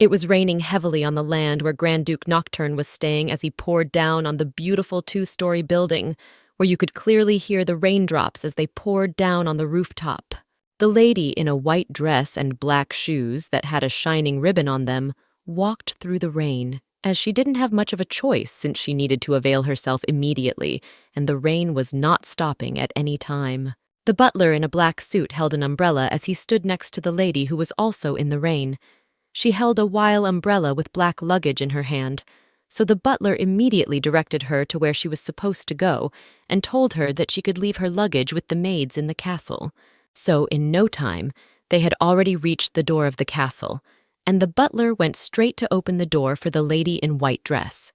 It was raining heavily on the land where Grand Duke Nocturn was staying as he poured down on the beautiful two-story building, where you could clearly hear the raindrops as they poured down on the rooftop. The lady in a white dress and black shoes that had a shining ribbon on them walked through the rain, as she didn't have much of a choice since she needed to avail herself immediately, and the rain was not stopping at any time. The butler in a black suit held an umbrella as he stood next to the lady who was also in the rain. She held a wile umbrella with black luggage in her hand, so the butler immediately directed her to where she was supposed to go and told her that she could leave her luggage with the maids in the castle. So in no time, they had already reached the door of the castle, and the butler went straight to open the door for the lady in white dress.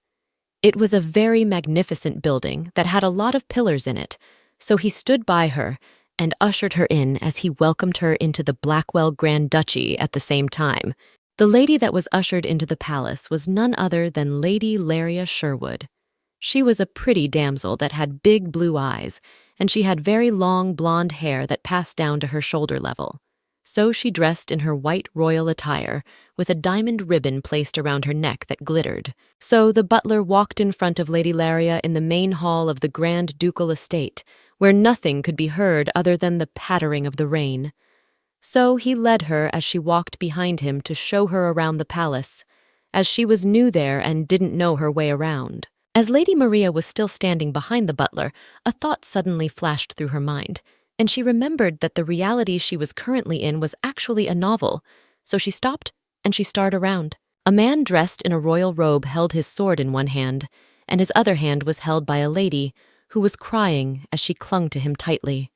It was a very magnificent building that had a lot of pillars in it, so he stood by her and ushered her in as he welcomed her into the Blackwell Grand Duchy at the same time. The lady that was ushered into the palace was none other than Lady Laria Sherwood. She was a pretty damsel that had big blue eyes, and she had very long blonde hair that passed down to her shoulder level. So she dressed in her white royal attire, with a diamond ribbon placed around her neck that glittered. So the butler walked in front of Lady Laria in the main hall of the Grand Ducal estate, where nothing could be heard other than the pattering of the rain. So he led her as she walked behind him to show her around the palace, as she was new there and didn't know her way around. As Lady Maria was still standing behind the butler, a thought suddenly flashed through her mind, and she remembered that the reality she was currently in was actually a novel. So she stopped and she stared around. A man dressed in a royal robe held his sword in one hand, and his other hand was held by a lady who was crying as she clung to him tightly.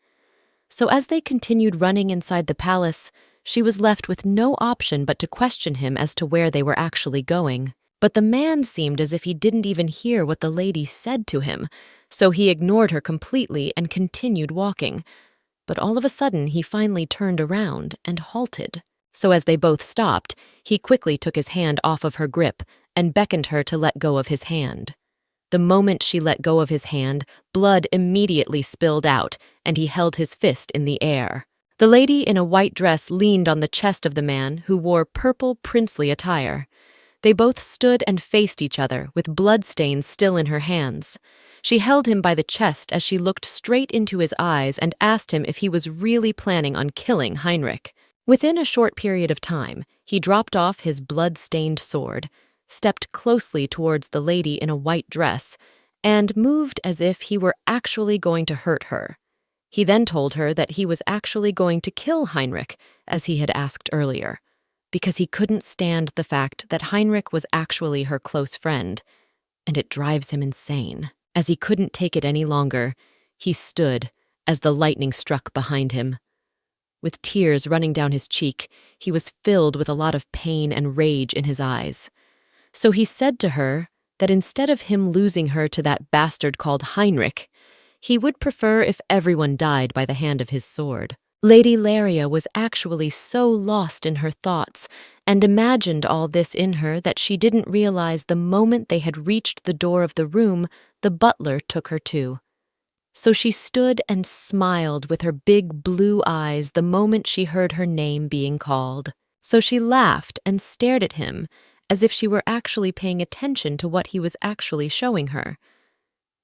So as they continued running inside the palace, she was left with no option but to question him as to where they were actually going. But the man seemed as if he didn't even hear what the lady said to him, so he ignored her completely and continued walking. But all of a sudden, he finally turned around and halted. So as they both stopped, he quickly took his hand off of her grip and beckoned her to let go of his hand. The moment she let go of his hand, blood immediately spilled out, and he held his fist in the air. The lady in a white dress leaned on the chest of the man, who wore purple princely attire. They both stood and faced each other, with bloodstains still in her hands. She held him by the chest as she looked straight into his eyes and asked him if he was really planning on killing Heinrich. Within a short period of time, he dropped off his blood-stained sword, stepped closely towards the lady in a white dress, and moved as if he were actually going to hurt her. He then told her that he was actually going to kill Heinrich, as he had asked earlier, because he couldn't stand the fact that Heinrich was actually her close friend, and it drives him insane. As he couldn't take it any longer, he stood as the lightning struck behind him. With tears running down his cheek, he was filled with a lot of pain and rage in his eyes. So he said to her that instead of him losing her to that bastard called Heinrich, he would prefer if everyone died by the hand of his sword. Lady Laria was actually so lost in her thoughts and imagined all this in her that she didn't realize the moment they had reached the door of the room the butler took her to. So she stood and smiled with her big blue eyes the moment she heard her name being called. So she laughed and stared at him as if she were actually paying attention to what he was actually showing her.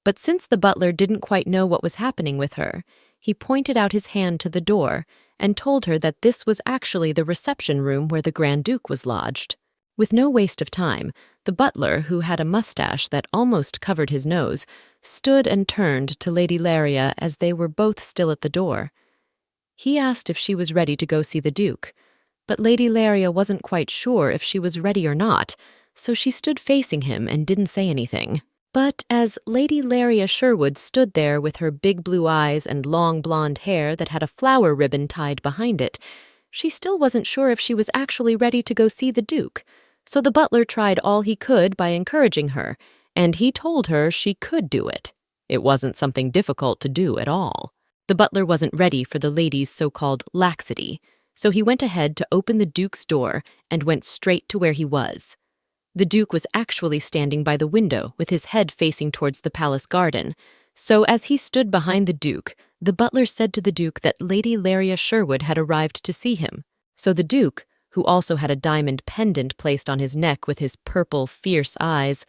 But since the butler didn't quite know what was happening with her, he pointed out his hand to the door and told her that this was actually the reception room where the Grand Duke was lodged. With no waste of time, the butler, who had a mustache that almost covered his nose, stood and turned to Lady Laria as they were both still at the door. He asked if she was ready to go see the Duke, but Lady Laria wasn't quite sure if she was ready or not, so she stood facing him and didn't say anything. But as Lady Laria Sherwood stood there with her big blue eyes and long blonde hair that had a flower ribbon tied behind it, she still wasn't sure if she was actually ready to go see the Duke. So the butler tried all he could by encouraging her, and he told her she could do it. It wasn't something difficult to do at all. The butler wasn't ready for the lady's so-called laxity, so he went ahead to open the Duke's door and went straight to where he was. The Duke was actually standing by the window with his head facing towards the palace garden, so as he stood behind the Duke, the butler said to the Duke that Lady Laria Sherwood had arrived to see him. So the Duke, who who also had a diamond pendant placed on his neck with his purple, fierce eyes,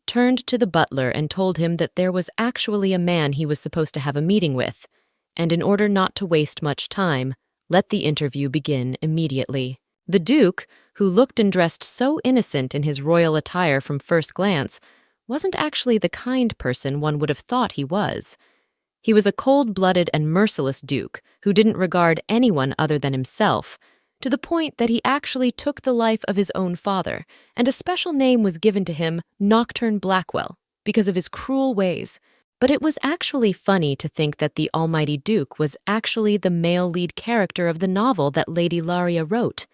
turned to the butler and told him that there was actually a man he was supposed to have a meeting with, and in order not to waste much time, let the interview begin immediately. The Duke, who looked and dressed so innocent in his royal attire from first glance, wasn't actually the kind person one would have thought he was. He was a cold-blooded and merciless Duke who didn't regard anyone other than himself, to the point that he actually took the life of his own father, and a special name was given to him, Nocturn Blackwell, because of his cruel ways. But it was actually funny to think that the Almighty Duke was actually the male lead character of the novel that Lady Laria wrote.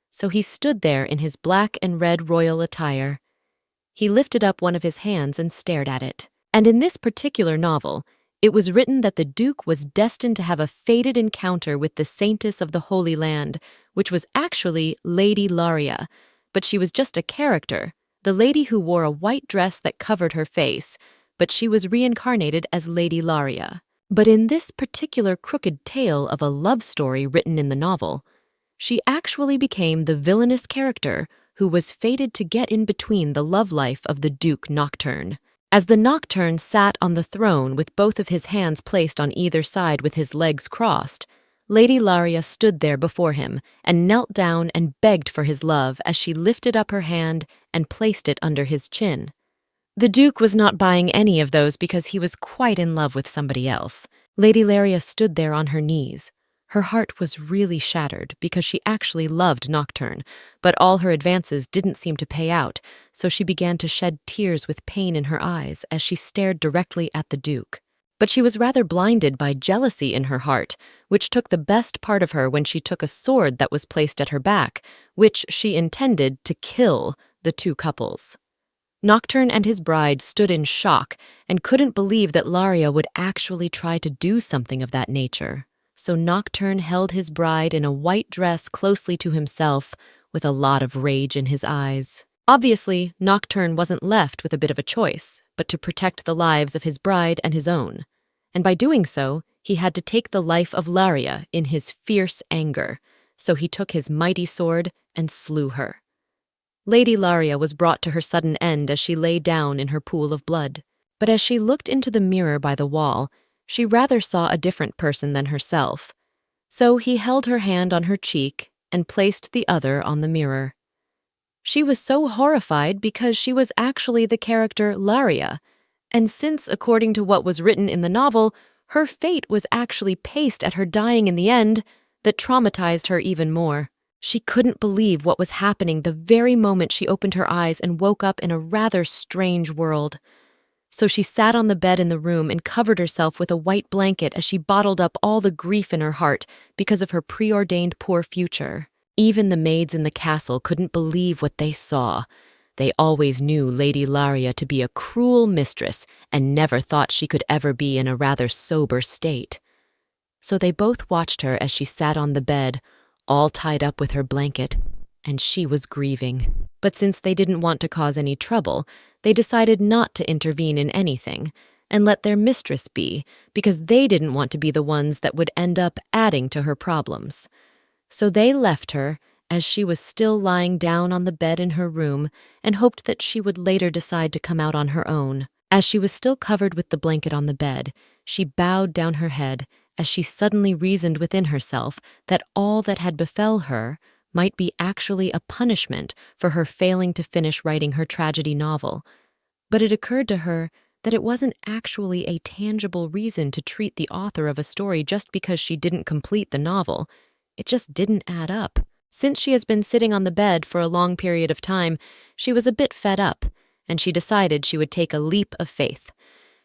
So he stood there in his black and red royal attire. He lifted up one of his hands and stared at it. And in this particular novel, it was written that the Duke was destined to have a fated encounter with the Saintess of the Holy Land, which was actually Lady Laria, but she was just a character, the lady who wore a white dress that covered her face, but she was reincarnated as Lady Laria. But in this particular crooked tale of a love story written in the novel, she actually became the villainous character who was fated to get in between the love life of the Duke Nocturn. As the Nocturn sat on the throne with both of his hands placed on either side with his legs crossed, Lady Laria stood there before him and knelt down and begged for his love as she lifted up her hand and placed it under his chin. The Duke was not buying any of those because he was quite in love with somebody else. Lady Laria stood there on her knees. Her heart was really shattered because she actually loved Nocturn, but all her advances didn't seem to pay out, so she began to shed tears with pain in her eyes as she stared directly at the Duke. But she was rather blinded by jealousy in her heart, which took the best part of her when she took a sword that was placed at her back, which she intended to kill the two couples. Nocturn and his bride stood in shock and couldn't believe that Laria would actually try to do something of that nature. So Nocturn held his bride in a white dress closely to himself, with a lot of rage in his eyes. Obviously, Nocturn wasn't left with a bit of a choice, but to protect the lives of his bride and his own. And by doing so, he had to take the life of Laria in his fierce anger, so he took his mighty sword and slew her. Lady Laria was brought to her sudden end as she lay down in her pool of blood. But as she looked into the mirror by the wall, she rather saw a different person than herself. So he held her hand on her cheek and placed the other on the mirror. She was so horrified because she was actually the character Laria, and since, according to what was written in the novel, her fate was actually paced at her dying in the end, that traumatized her even more. She couldn't believe what was happening the very moment she opened her eyes and woke up in a rather strange world. So she sat on the bed in the room and covered herself with a white blanket as she bottled up all the grief in her heart because of her preordained poor future. Even the maids in the castle couldn't believe what they saw. They always knew Lady Laria to be a cruel mistress and never thought she could ever be in a rather sober state. So they both watched her as she sat on the bed, all tied up with her blanket, and she was grieving. But since they didn't want to cause any trouble, they decided not to intervene in anything and let their mistress be, because they didn't want to be the ones that would end up adding to her problems. So they left her as she was still lying down on the bed in her room and hoped that she would later decide to come out on her own. As she was still covered with the blanket on the bed, she bowed down her head as she suddenly reasoned within herself that all that had befell her might be actually a punishment for her failing to finish writing her tragedy novel. But it occurred to her that it wasn't actually a tangible reason to treat the author of a story just because she didn't complete the novel. It just didn't add up. Since she has been sitting on the bed for a long period of time, she was a bit fed up, and she decided she would take a leap of faith.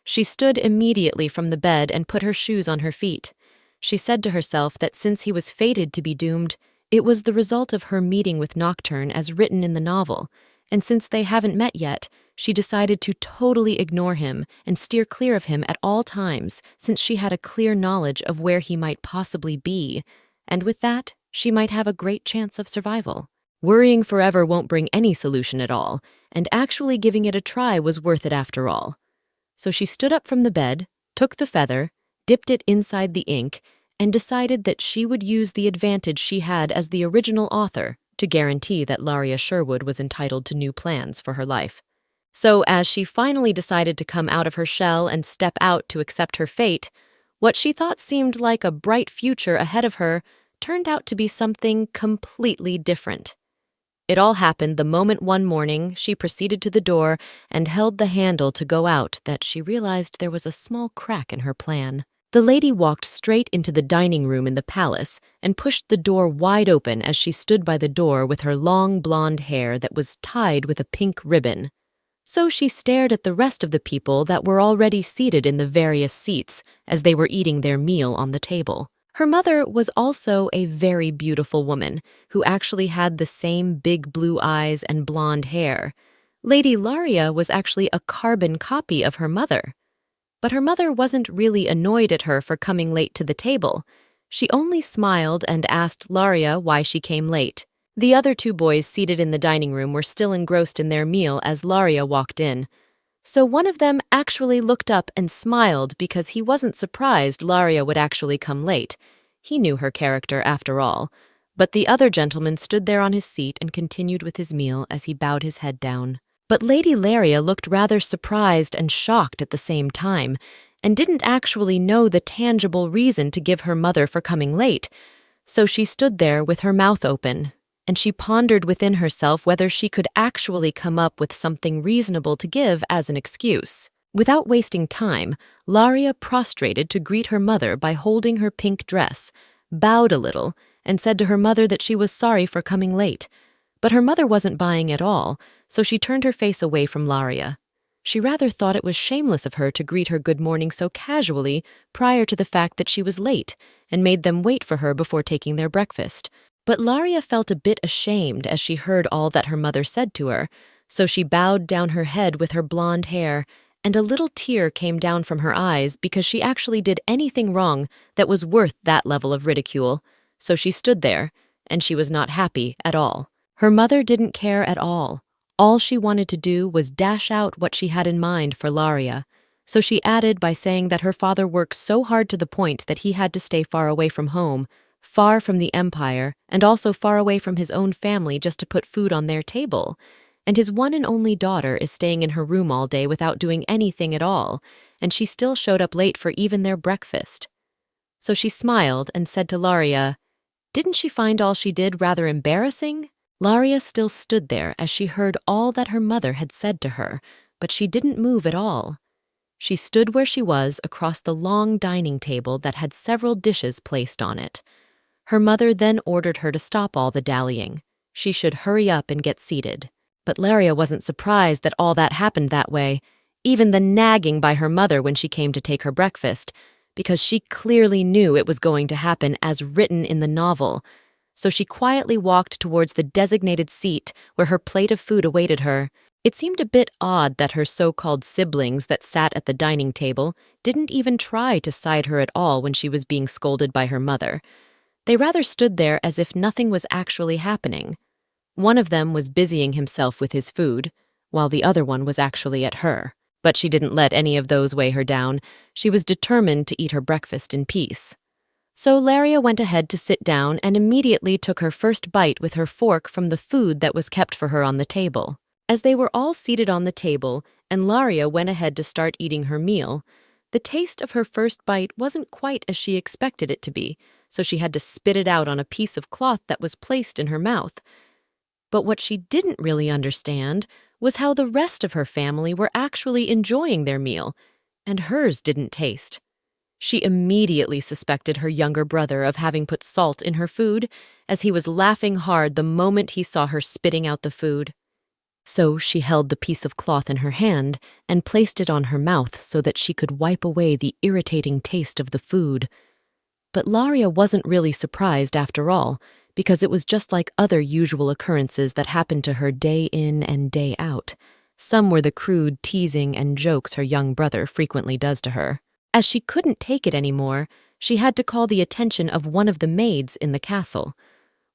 She stood immediately from the bed and put her shoes on her feet. She said to herself that since he was fated to be doomed, it was the result of her meeting with Nocturn as written in the novel, and since they haven't met yet, she decided to totally ignore him and steer clear of him at all times, since she had a clear knowledge of where he might possibly be, and with that, she might have a great chance of survival. Worrying forever won't bring any solution at all, and actually giving it a try was worth it after all. So she stood up from the bed, took the feather, dipped it inside the ink, and decided that she would use the advantage she had as the original author to guarantee that Laria Sherwood was entitled to new plans for her life. So, as she finally decided to come out of her shell and step out to accept her fate, what she thought seemed like a bright future ahead of her turned out to be something completely different. It all happened the moment one morning she proceeded to the door and held the handle to go out that she realized there was a small crack in her plan. The lady walked straight into the dining room in the palace and pushed the door wide open as she stood by the door with her long blonde hair that was tied with a pink ribbon. So she stared at the rest of the people that were already seated in the various seats as they were eating their meal on the table. Her mother was also a very beautiful woman who actually had the same big blue eyes and blonde hair. Lady Laria was actually a carbon copy of her mother. But her mother wasn't really annoyed at her for coming late to the table. She only smiled and asked Laria why she came late. The other two boys seated in the dining room were still engrossed in their meal as Laria walked in. So one of them actually looked up and smiled because he wasn't surprised Laria would actually come late. He knew her character after all. But the other gentleman stood there on his seat and continued with his meal as he bowed his head down. But Lady Laria looked rather surprised and shocked at the same time, and didn't actually know the tangible reason to give her mother for coming late. So she stood there with her mouth open, and she pondered within herself whether she could actually come up with something reasonable to give as an excuse. Without wasting time, Laria prostrated to greet her mother by holding her pink dress, bowed a little, and said to her mother that she was sorry for coming late. But her mother wasn't buying at all, so she turned her face away from Laria. She rather thought it was shameless of her to greet her good morning so casually prior to the fact that she was late and made them wait for her before taking their breakfast. But Laria felt a bit ashamed as she heard all that her mother said to her, so she bowed down her head with her blonde hair, and a little tear came down from her eyes because she actually did anything wrong that was worth that level of ridicule. So she stood there, and she was not happy at all. Her mother didn't care at all. All she wanted to do was dash out what she had in mind for Laria. So she added by saying that her father worked so hard to the point that he had to stay far away from home, far from the empire, and also far away from his own family just to put food on their table. And his one and only daughter is staying in her room all day without doing anything at all, and she still showed up late for even their breakfast. So she smiled and said to Laria, "Didn't she find all she did rather embarrassing?" Laria still stood there as she heard all that her mother had said to her, but she didn't move at all. She stood where she was across the long dining table that had several dishes placed on it. Her mother then ordered her to stop all the dallying. She should hurry up and get seated. But Laria wasn't surprised that all that happened that way, even the nagging by her mother when she came to take her breakfast, because she clearly knew it was going to happen as written in the novel. So she quietly walked towards the designated seat where her plate of food awaited her. It seemed a bit odd that her so-called siblings that sat at the dining table didn't even try to side her at all when she was being scolded by her mother. They rather stood there as if nothing was actually happening. One of them was busying himself with his food, while the other one was actually at her. But she didn't let any of those weigh her down. She was determined to eat her breakfast in peace. So Laria went ahead to sit down and immediately took her first bite with her fork from the food that was kept for her on the table. As they were all seated on the table and Laria went ahead to start eating her meal, the taste of her first bite wasn't quite as she expected it to be, so she had to spit it out on a piece of cloth that was placed in her mouth. But what she didn't really understand was how the rest of her family were actually enjoying their meal, and hers didn't taste. She immediately suspected her younger brother of having put salt in her food, as he was laughing hard the moment he saw her spitting out the food. So she held the piece of cloth in her hand and placed it on her mouth so that she could wipe away the irritating taste of the food. But Laria wasn't really surprised after all, because it was just like other usual occurrences that happened to her day in and day out. Some were the crude teasing and jokes her young brother frequently does to her. As she couldn't take it anymore, she had to call the attention of one of the maids in the castle.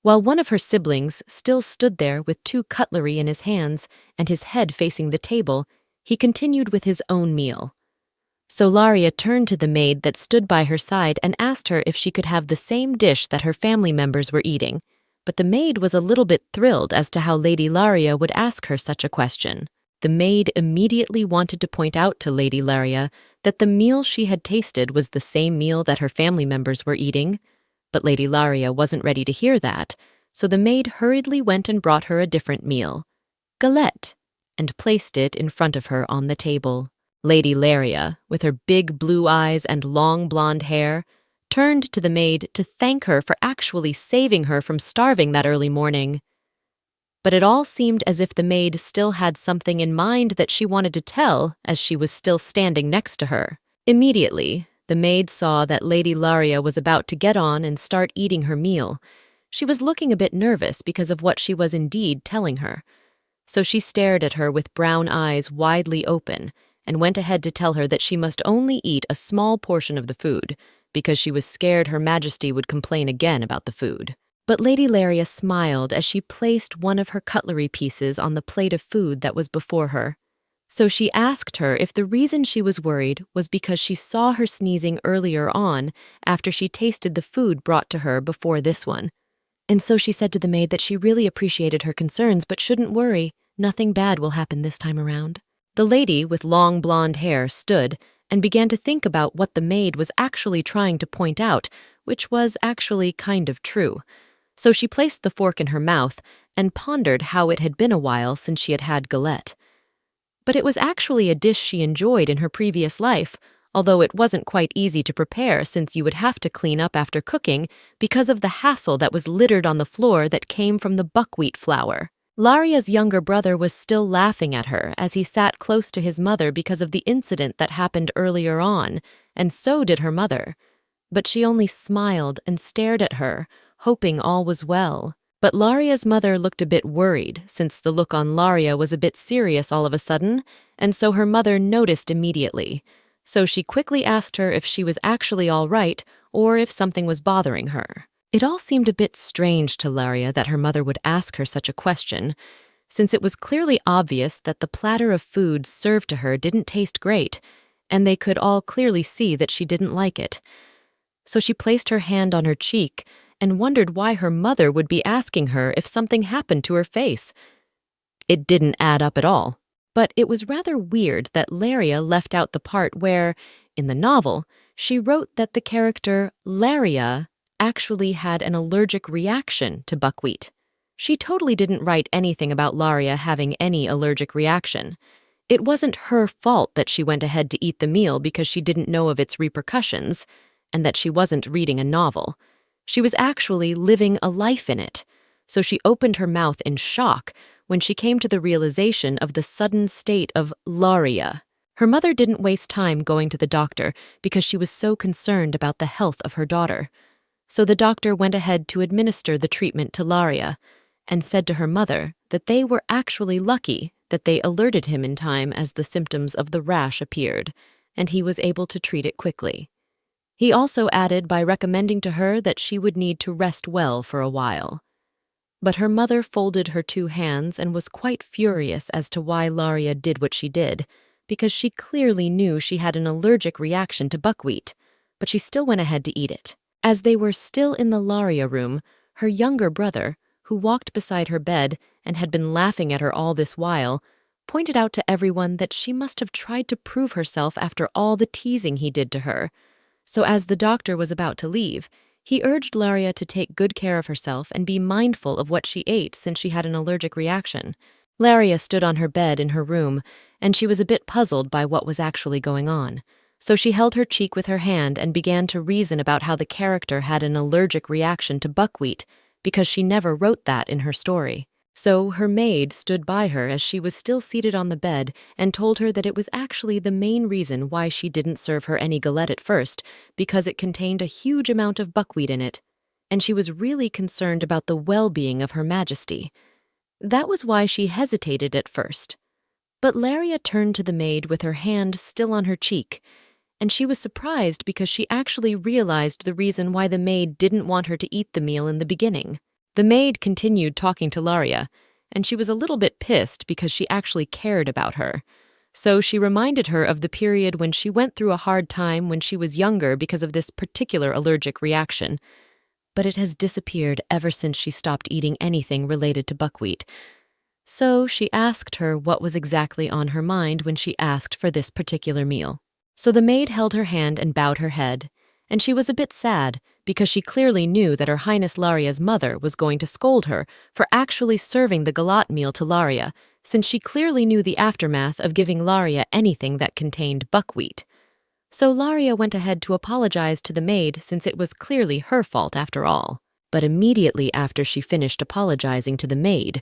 While one of her siblings still stood there with 2 cutlery in his hands and his head facing the table, he continued with his own meal. So Laria turned to the maid that stood by her side and asked her if she could have the same dish that her family members were eating. But the maid was a little bit thrilled as to how Lady Laria would ask her such a question. The maid immediately wanted to point out to Lady Laria that the meal she had tasted was the same meal that her family members were eating, but Lady Laria wasn't ready to hear that, so the maid hurriedly went and brought her a different meal, galette, and placed it in front of her on the table. Lady Laria, with her big blue eyes and long blonde hair, turned to the maid to thank her for actually saving her from starving that early morning. But it all seemed as if the maid still had something in mind that she wanted to tell as she was still standing next to her. Immediately, the maid saw that Lady Laria was about to get on and start eating her meal. She was looking a bit nervous because of what she was indeed telling her. So she stared at her with brown eyes widely open and went ahead to tell her that she must only eat a small portion of the food because she was scared Her Majesty would complain again about the food. But Lady Laria smiled as she placed one of her cutlery pieces on the plate of food that was before her. So she asked her if the reason she was worried was because she saw her sneezing earlier on after she tasted the food brought to her before this one. And so she said to the maid that she really appreciated her concerns but shouldn't worry, nothing bad will happen this time around. The lady with long blonde hair stood and began to think about what the maid was actually trying to point out, which was actually kind of true. So she placed the fork in her mouth and pondered how it had been a while since she had had galette. But it was actually a dish she enjoyed in her previous life, although it wasn't quite easy to prepare since you would have to clean up after cooking because of the hassle that was littered on the floor that came from the buckwheat flour. Laria's younger brother was still laughing at her as he sat close to his mother because of the incident that happened earlier on, and so did her mother. But she only smiled and stared at her, hoping all was well. But Laria's mother looked a bit worried, since the look on Laria was a bit serious all of a sudden, and so her mother noticed immediately. So she quickly asked her if she was actually all right, or if something was bothering her. It all seemed a bit strange to Laria that her mother would ask her such a question, since it was clearly obvious that the platter of food served to her didn't taste great, and they could all clearly see that she didn't like it. So she placed her hand on her cheek and wondered why her mother would be asking her if something happened to her face. It didn't add up at all, but it was rather weird that Laria left out the part where, in the novel, she wrote that the character Laria actually had an allergic reaction to buckwheat. She totally didn't write anything about Laria having any allergic reaction. It wasn't her fault that she went ahead to eat the meal because she didn't know of its repercussions, and that she wasn't reading a novel. She was actually living a life in it, so she opened her mouth in shock when she came to the realization of the sudden state of Laria. Her mother didn't waste time going to the doctor because she was so concerned about the health of her daughter. So the doctor went ahead to administer the treatment to Laria and said to her mother that they were actually lucky that they alerted him in time as the symptoms of the rash appeared, and he was able to treat it quickly. He also added by recommending to her that she would need to rest well for a while. But her mother folded her two hands and was quite furious as to why Laria did what she did, because she clearly knew she had an allergic reaction to buckwheat, but she still went ahead to eat it. As they were still in the Laria room, her younger brother, who walked beside her bed and had been laughing at her all this while, pointed out to everyone that she must have tried to prove herself after all the teasing he did to her. So as the doctor was about to leave, he urged Laria to take good care of herself and be mindful of what she ate since she had an allergic reaction. Laria stood on her bed in her room, and she was a bit puzzled by what was actually going on. So she held her cheek with her hand and began to reason about how the character had an allergic reaction to buckwheat, because she never wrote that in her story. So her maid stood by her as she was still seated on the bed and told her that it was actually the main reason why she didn't serve her any galette at first, because it contained a huge amount of buckwheat in it, and she was really concerned about the well-being of Her Majesty. That was why she hesitated at first. But Laria turned to the maid with her hand still on her cheek, and she was surprised because she actually realized the reason why the maid didn't want her to eat the meal in the beginning. The maid continued talking to Laria, and she was a little bit pissed because she actually cared about her. So she reminded her of the period when she went through a hard time when she was younger because of this particular allergic reaction. but it has disappeared ever since she stopped eating anything related to buckwheat. So she asked her what was exactly on her mind when she asked for this particular meal. So the maid held her hand and bowed her head, and she was a bit sad because she clearly knew that Her Highness Laria's mother was going to scold her for actually serving the galat meal to Laria, since she clearly knew the aftermath of giving Laria anything that contained buckwheat. So Laria went ahead to apologize to the maid since it was clearly her fault after all. But immediately after she finished apologizing to the maid,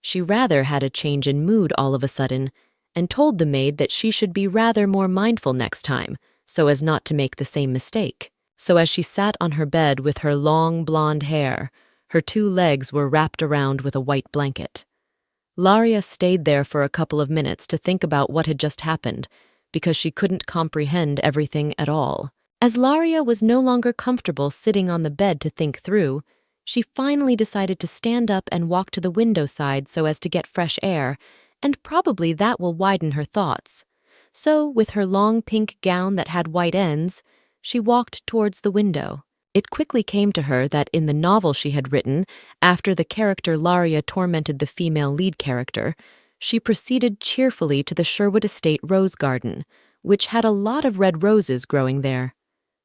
she rather had a change in mood all of a sudden and told the maid that she should be rather more mindful next time so as not to make the same mistake. So as she sat on her bed with her long blonde hair, her 2 legs were wrapped around with a white blanket. Laria stayed there for a couple of minutes to think about what had just happened because she couldn't comprehend everything at all. As Laria was no longer comfortable sitting on the bed to think through, she finally decided to stand up and walk to the window side so as to get fresh air, and probably that will widen her thoughts. So, with her long pink gown that had white ends, she walked towards the window. It quickly came to her that in the novel she had written, after the character Laria tormented the female lead character, she proceeded cheerfully to the Sherwood Estate rose garden, which had a lot of red roses growing there.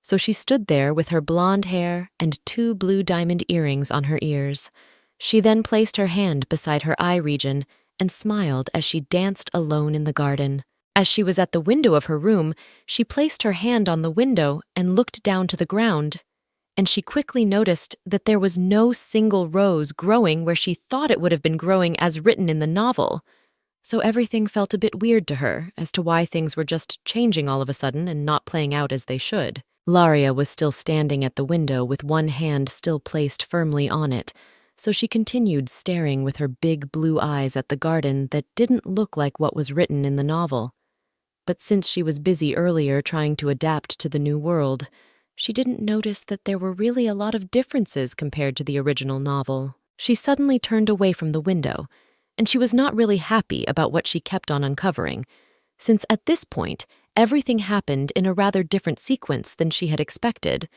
So she stood there with her blonde hair and 2 blue diamond earrings on her ears. She then placed her hand beside her eye region and smiled as she danced alone in the garden. As she was at the window of her room, she placed her hand on the window and looked down to the ground, and she quickly noticed that there was no single rose growing where she thought it would have been growing as written in the novel. So everything felt a bit weird to her as to why things were just changing all of a sudden and not playing out as they should. Laria was still standing at the window with one hand still placed firmly on it, so she continued staring with her big blue eyes at the garden that didn't look like what was written in the novel. But since she was busy earlier trying to adapt to the new world, she didn't notice that there were really a lot of differences compared to the original novel. She suddenly turned away from the window, and she was not really happy about what she kept on uncovering, since at this point, everything happened in a rather different sequence than she had expected,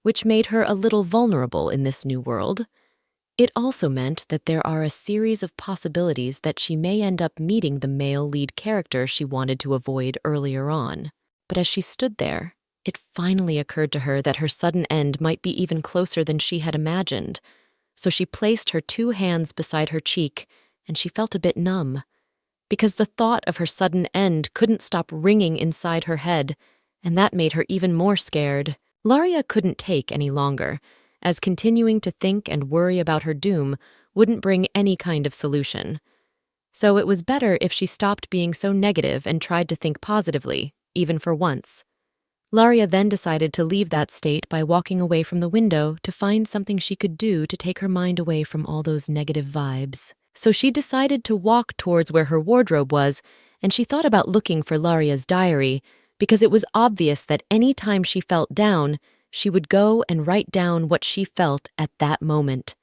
which made her a little vulnerable in this new world. It also meant that there are a series of possibilities that she may end up meeting the male lead character she wanted to avoid earlier on. But as she stood there, it finally occurred to her that her sudden end might be even closer than she had imagined. So she placed her 2 hands beside her cheek, and she felt a bit numb, because the thought of her sudden end couldn't stop ringing inside her head, and that made her even more scared. Laria couldn't take any longer, as continuing to think and worry about her doom wouldn't bring any kind of solution. So it was better if she stopped being so negative and tried to think positively, even for once. Laria then decided to leave that state by walking away from the window to find something she could do to take her mind away from all those negative vibes. So she decided to walk towards where her wardrobe was, and she thought about looking for Laria's diary, because it was obvious that any time she felt down, she would go and write down what she felt at that moment.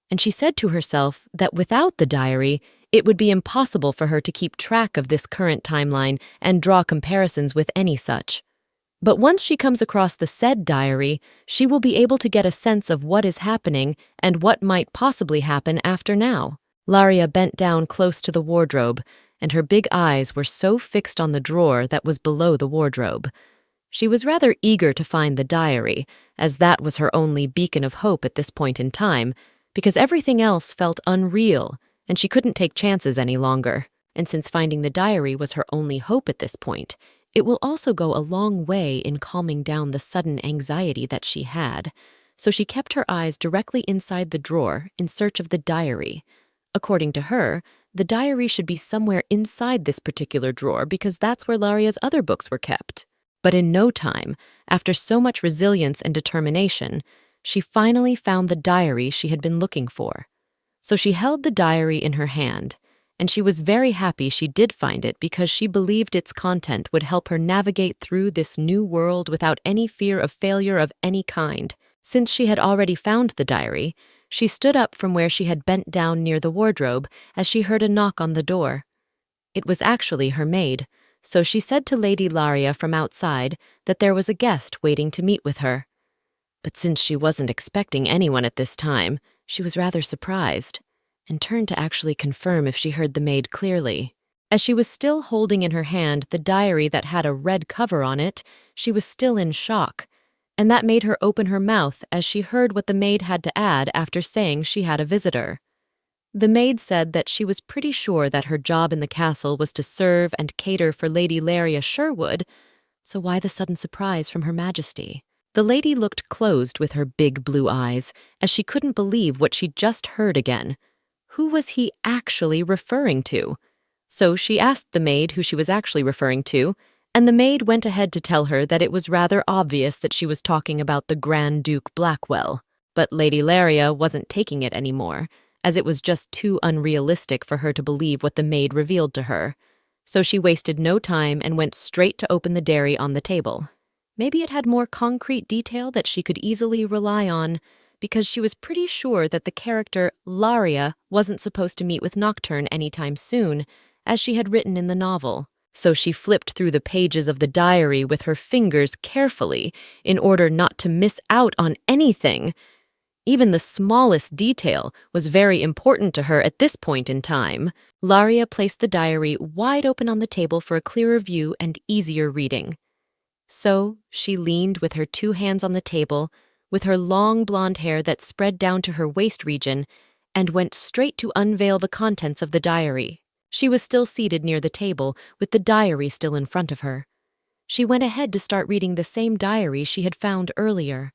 And she said to herself that without the diary, it would be impossible for her to keep track of this current timeline and draw comparisons with any such. But once she comes across the said diary, she will be able to get a sense of what is happening and what might possibly happen after now. Laria bent down close to the wardrobe, and her big eyes were so fixed on the drawer that was below the wardrobe. She was rather eager to find the diary, as that was her only beacon of hope at this point in time, because everything else felt unreal, and she couldn't take chances any longer. And since finding the diary was her only hope at this point, it will also go a long way in calming down the sudden anxiety that she had. So she kept her eyes directly inside the drawer in search of the diary. According to her, the diary should be somewhere inside this particular drawer because that's where Laria's other books were kept. But in no time, after so much resilience and determination, she finally found the diary she had been looking for. So she held the diary in her hand, and she was very happy she did find it because she believed its content would help her navigate through this new world without any fear of failure of any kind. Since she had already found the diary, she stood up from where she had bent down near the wardrobe as she heard a knock on the door. It was actually her maid, so she said to Lady Laria from outside that there was a guest waiting to meet with her. But since she wasn't expecting anyone at this time, she was rather surprised, and turned to actually confirm if she heard the maid clearly. As she was still holding in her hand the diary that had a red cover on it, she was still in shock, and that made her open her mouth as she heard what the maid had to add after saying she had a visitor. The maid said that she was pretty sure that her job in the castle was to serve and cater for Lady Laria Sherwood, so why the sudden surprise from Her Majesty? The lady looked closed with her big blue eyes, as she couldn't believe what she'd just heard again. Who was he actually referring to? So she asked the maid who she was actually referring to, and the maid went ahead to tell her that it was rather obvious that she was talking about the Grand Duke Blackwell. But Lady Laria wasn't taking it anymore, as it was just too unrealistic for her to believe what the maid revealed to her. So she wasted no time and went straight to open the diary on the table. Maybe it had more concrete detail that she could easily rely on, because she was pretty sure that the character Laria wasn't supposed to meet with Nocturn anytime soon, as she had written in the novel. So she flipped through the pages of the diary with her fingers carefully in order not to miss out on anything. Even the smallest detail was very important to her at this point in time. Laria placed the diary wide open on the table for a clearer view and easier reading. So she leaned with her two hands on the table, with her long blonde hair that spread down to her waist region, and went straight to unveil the contents of the diary. She was still seated near the table, with the diary still in front of her. She went ahead to start reading the same diary she had found earlier.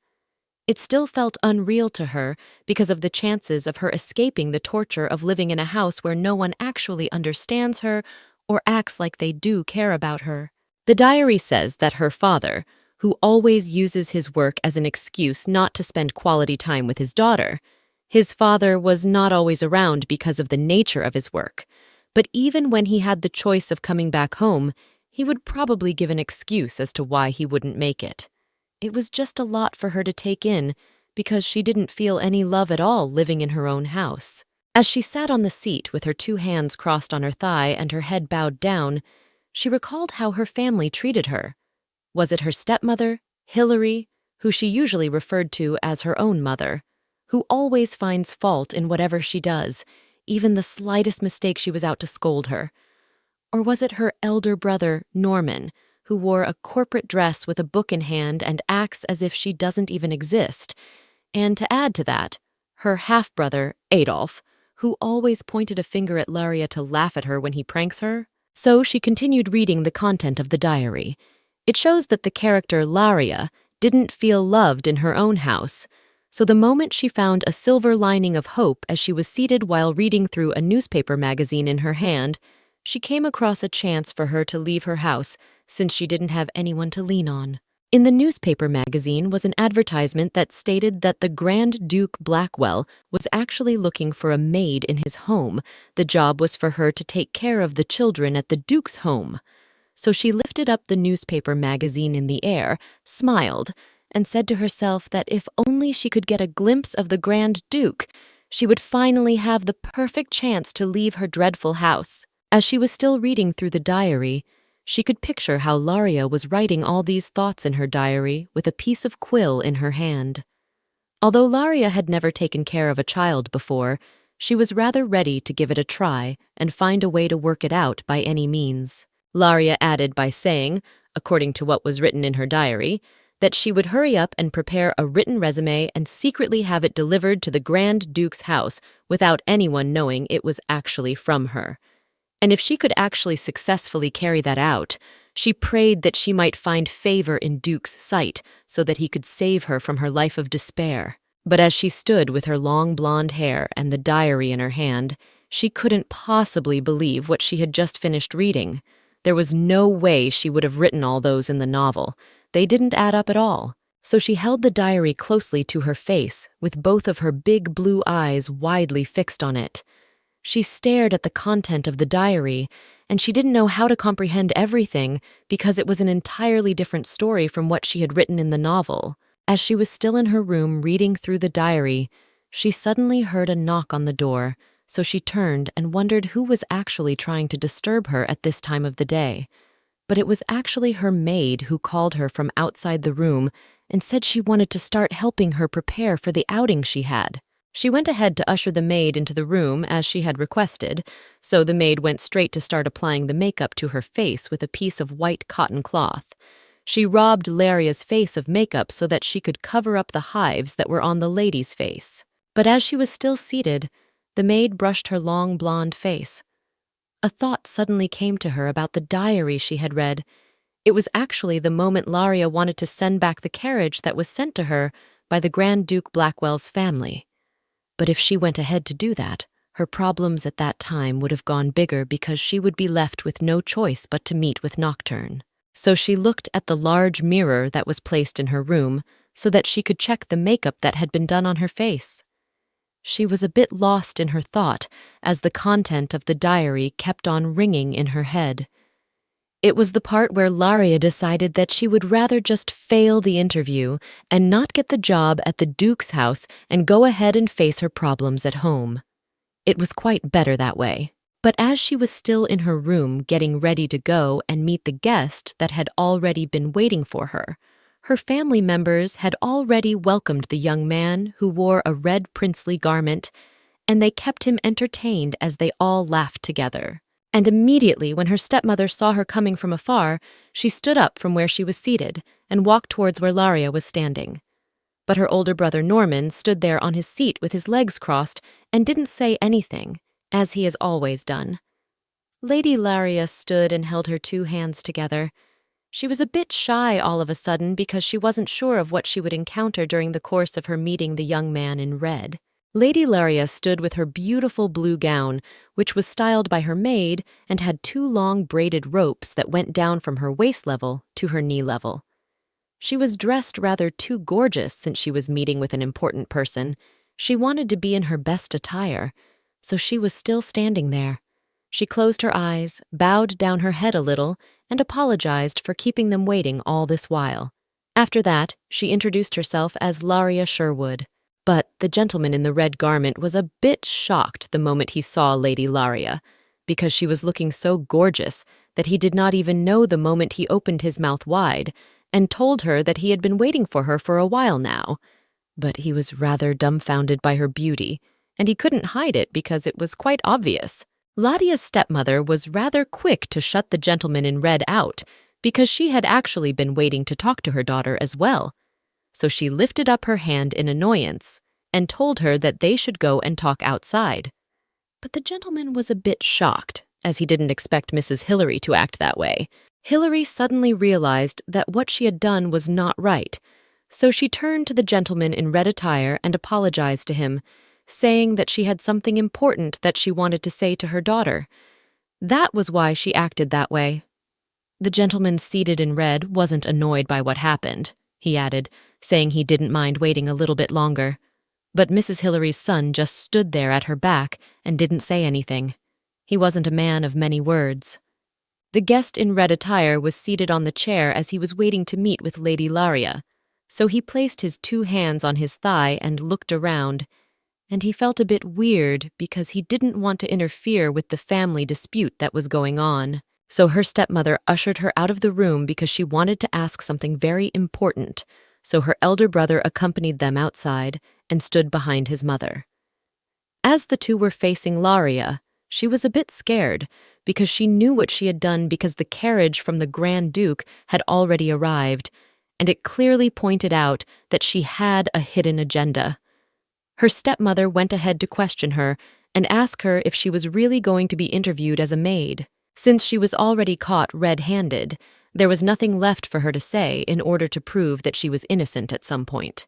It still felt unreal to her because of the chances of her escaping the torture of living in a house where no one actually understands her or acts like they do care about her. The diary says that her father, who always uses his work as an excuse not to spend quality time with his father was not always around because of the nature of his work. But even when he had the choice of coming back home, he would probably give an excuse as to why he wouldn't make it. It was just a lot for her to take in, because she didn't feel any love at all living in her own house. As she sat on the seat with her two hands crossed on her thigh and her head bowed down, she recalled how her family treated her. Was it her stepmother, Hilary, who she usually referred to as her own mother, who always finds fault in whatever she does, even the slightest mistake she was out to scold her? Or was it her elder brother, Norman, who wore a corporate dress with a book in hand and acts as if she doesn't even exist? And to add to that, her half-brother, Adolf, who always pointed a finger at Laria to laugh at her when he pranks her? So she continued reading the content of the diary. It shows that the character Laria didn't feel loved in her own house, so the moment she found a silver lining of hope as she was seated while reading through a newspaper magazine in her hand, she came across a chance for her to leave her house since she didn't have anyone to lean on. In the newspaper magazine was an advertisement that stated that the Grand Duke Blackwell was actually looking for a maid in his home. The job was for her to take care of the children at the Duke's home. So she lifted up the newspaper magazine in the air, smiled, and said to herself that if only she could get a glimpse of the Grand Duke, she would finally have the perfect chance to leave her dreadful house. As she was still reading through the diary, she could picture how Laria was writing all these thoughts in her diary with a piece of quill in her hand. Although Laria had never taken care of a child before, she was rather ready to give it a try and find a way to work it out by any means. Laria added by saying, according to what was written in her diary, that she would hurry up and prepare a written resume and secretly have it delivered to the Grand Duke's house without anyone knowing it was actually from her. And if she could actually successfully carry that out, she prayed that she might find favor in Duke's sight so that he could save her from her life of despair. But as she stood with her long blonde hair and the diary in her hand, she couldn't possibly believe what she had just finished reading. There was no way she would have written all those in the novel. They didn't add up at all. So she held the diary closely to her face, with both of her big blue eyes widely fixed on it. She stared at the content of the diary, and she didn't know how to comprehend everything because it was an entirely different story from what she had written in the novel. As she was still in her room reading through the diary, she suddenly heard a knock on the door, so she turned and wondered who was actually trying to disturb her at this time of the day. But it was actually her maid who called her from outside the room and said she wanted to start helping her prepare for the outing she had. She went ahead to usher the maid into the room as she had requested, so the maid went straight to start applying the makeup to her face with a piece of white cotton cloth. She robbed Laria's face of makeup so that she could cover up the hives that were on the lady's face. But as she was still seated, the maid brushed her long blonde face. A thought suddenly came to her about the diary she had read. It was actually the moment Laria wanted to send back the carriage that was sent to her by the Grand Duke Blackwell's family. But if she went ahead to do that, her problems at that time would have gone bigger because she would be left with no choice but to meet with Nocturn. So she looked at the large mirror that was placed in her room so that she could check the makeup that had been done on her face. She was a bit lost in her thought as the content of the diary kept on ringing in her head. It was the part where Laria decided that she would rather just fail the interview and not get the job at the Duke's house and go ahead and face her problems at home. It was quite better that way. But as she was still in her room getting ready to go and meet the guest that had already been waiting for her, her family members had already welcomed the young man who wore a red princely garment, and they kept him entertained as they all laughed together. And immediately when her stepmother saw her coming from afar, she stood up from where she was seated and walked towards where Laria was standing. But her older brother Norman stood there on his seat with his legs crossed and didn't say anything, as he has always done. Lady Laria stood and held her two hands together. She was a bit shy all of a sudden because she wasn't sure of what she would encounter during the course of her meeting the young man in red. Lady Laria stood with her beautiful blue gown, which was styled by her maid and had two long braided ropes that went down from her waist level to her knee level. She was dressed rather too gorgeous since she was meeting with an important person. She wanted to be in her best attire, so she was still standing there. She closed her eyes, bowed down her head a little, and apologized for keeping them waiting all this while. After that, she introduced herself as Laria Sherwood. But the gentleman in the red garment was a bit shocked the moment he saw Lady Laria, because she was looking so gorgeous that he did not even know the moment he opened his mouth wide and told her that he had been waiting for her for a while now. But he was rather dumbfounded by her beauty, and he couldn't hide it because it was quite obvious. Ladia's stepmother was rather quick to shut the gentleman in red out because she had actually been waiting to talk to her daughter as well. So she lifted up her hand in annoyance and told her that they should go and talk outside. But the gentleman was a bit shocked, as he didn't expect Mrs. Hillary to act that way. Hillary suddenly realized that what she had done was not right, so she turned to the gentleman in red attire and apologized to him, saying that she had something important that she wanted to say to her daughter. That was why she acted that way. The gentleman seated in red wasn't annoyed by what happened, he added, saying he didn't mind waiting a little bit longer. But Mrs. Hillary's son just stood there at her back and didn't say anything. He wasn't a man of many words. The guest in red attire was seated on the chair as he was waiting to meet with Lady Laria, so he placed his two hands on his thigh and looked around, and he felt a bit weird because he didn't want to interfere with the family dispute that was going on. So her stepmother ushered her out of the room because she wanted to ask something very important, so her elder brother accompanied them outside and stood behind his mother. As the two were facing Laria, she was a bit scared because she knew what she had done because the carriage from the Grand Duke had already arrived, and it clearly pointed out that she had a hidden agenda. Her stepmother went ahead to question her and ask her if she was really going to be interviewed as a maid. Since she was already caught red-handed, there was nothing left for her to say in order to prove that she was innocent at some point.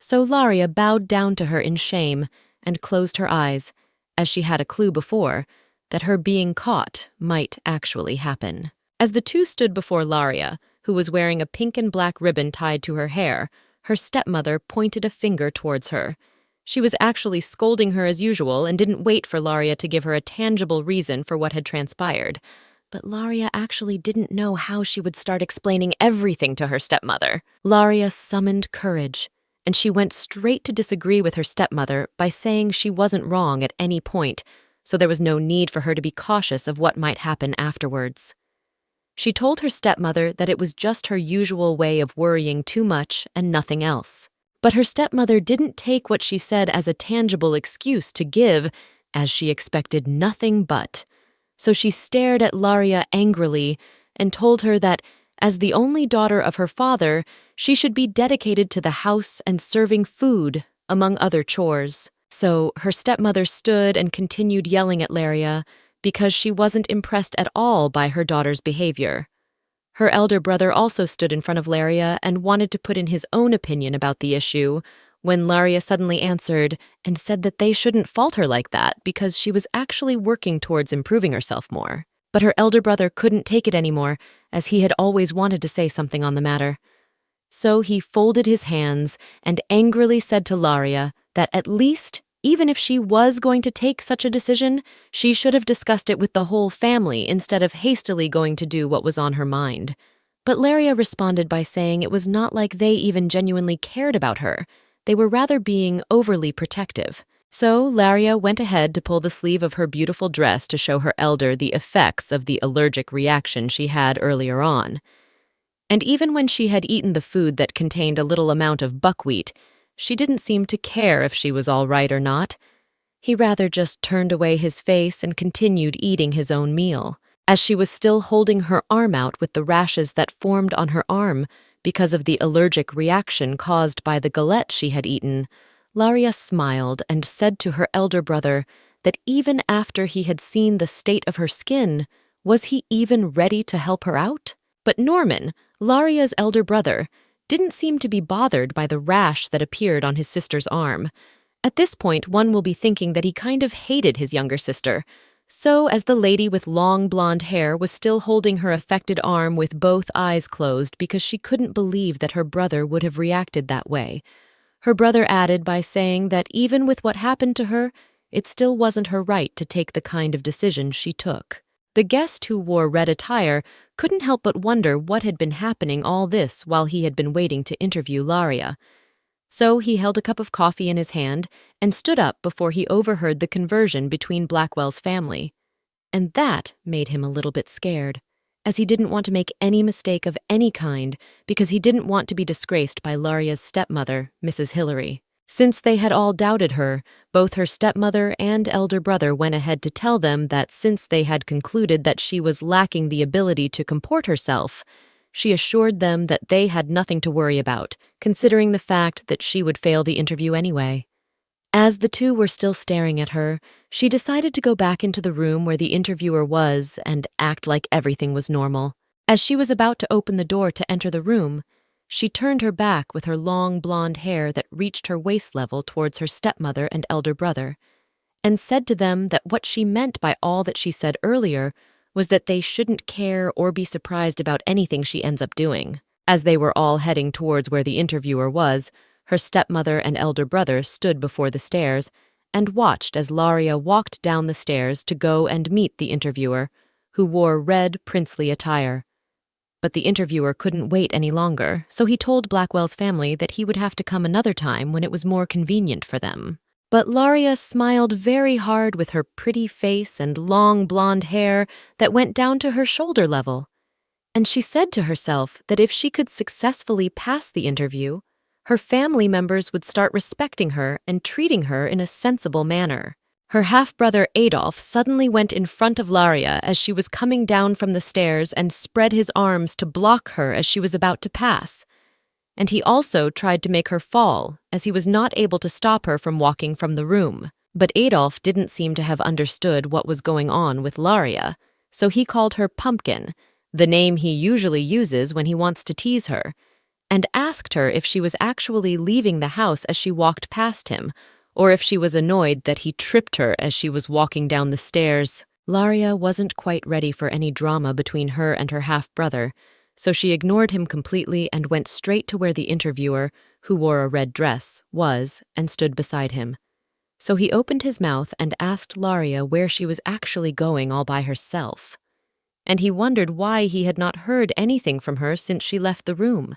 So Laria bowed down to her in shame and closed her eyes, as she had a clue before that her being caught might actually happen. As the two stood before Laria, who was wearing a pink and black ribbon tied to her hair, her stepmother pointed a finger towards her. She was actually scolding her as usual and didn't wait for Laria to give her a tangible reason for what had transpired. But Laria actually didn't know how she would start explaining everything to her stepmother. Laria summoned courage, and she went straight to disagree with her stepmother by saying she wasn't wrong at any point, so there was no need for her to be cautious of what might happen afterwards. She told her stepmother that it was just her usual way of worrying too much and nothing else. But her stepmother didn't take what she said as a tangible excuse to give, as she expected nothing but. So she stared at Laria angrily and told her that, as the only daughter of her father, she should be dedicated to the house and serving food, among other chores. So her stepmother stood and continued yelling at Laria because she wasn't impressed at all by her daughter's behavior. Her elder brother also stood in front of Laria and wanted to put in his own opinion about the issue, when Laria suddenly answered and said that they shouldn't fault her like that because she was actually working towards improving herself more. But her elder brother couldn't take it anymore, as he had always wanted to say something on the matter. So he folded his hands and angrily said to Laria that at least, even if she was going to take such a decision, she should have discussed it with the whole family instead of hastily going to do what was on her mind. But Laria responded by saying it was not like they even genuinely cared about her. They were rather being overly protective. So Laria went ahead to pull the sleeve of her beautiful dress to show her elder the effects of the allergic reaction she had earlier on. And even when she had eaten the food that contained a little amount of buckwheat, she didn't seem to care if she was all right or not. He rather just turned away his face and continued eating his own meal, as she was still holding her arm out with the rashes that formed on her arm because of the allergic reaction caused by the galette she had eaten. Laria smiled and said to her elder brother that even after he had seen the state of her skin, was he even ready to help her out? But Norman, Laria's elder brother, didn't seem to be bothered by the rash that appeared on his sister's arm. At this point, one will be thinking that he kind of hated his younger sister. So, as the lady with long blonde hair was still holding her affected arm with both eyes closed because she couldn't believe that her brother would have reacted that way, her brother added by saying that even with what happened to her, it still wasn't her right to take the kind of decision she took. The guest who wore red attire couldn't help but wonder what had been happening all this while he had been waiting to interview Laria. So he held a cup of coffee in his hand and stood up before he overheard the conversion between Blackwell's family. And that made him a little bit scared, as he didn't want to make any mistake of any kind because he didn't want to be disgraced by Laria's stepmother, Mrs. Hillary. Since they had all doubted her, both her stepmother and elder brother went ahead to tell them that since they had concluded that she was lacking the ability to comport herself, she assured them that they had nothing to worry about, considering the fact that she would fail the interview anyway. As the two were still staring at her, she decided to go back into the room where the interviewer was and act like everything was normal. As she was about to open the door to enter the room, she turned her back with her long blonde hair that reached her waist level towards her stepmother and elder brother, and said to them that what she meant by all that she said earlier was that they shouldn't care or be surprised about anything she ends up doing. As they were all heading towards where the interviewer was, her stepmother and elder brother stood before the stairs and watched as Laria walked down the stairs to go and meet the interviewer, who wore red princely attire. But the interviewer couldn't wait any longer, so he told Blackwell's family that he would have to come another time when it was more convenient for them. But Laria smiled very hard with her pretty face and long blonde hair that went down to her shoulder level. And she said to herself that if she could successfully pass the interview, her family members would start respecting her and treating her in a sensible manner. Her half-brother Adolf suddenly went in front of Laria as she was coming down from the stairs and spread his arms to block her as she was about to pass. And he also tried to make her fall, as he was not able to stop her from walking from the room. But Adolf didn't seem to have understood what was going on with Laria, so he called her Pumpkin, the name he usually uses when he wants to tease her, and asked her if she was actually leaving the house as she walked past him, or if she was annoyed that he tripped her as she was walking down the stairs. Laria wasn't quite ready for any drama between her and her half-brother, so she ignored him completely and went straight to where the interviewer, who wore a red dress, was and stood beside him. So he opened his mouth and asked Laria where she was actually going all by herself. And he wondered why he had not heard anything from her since she left the room.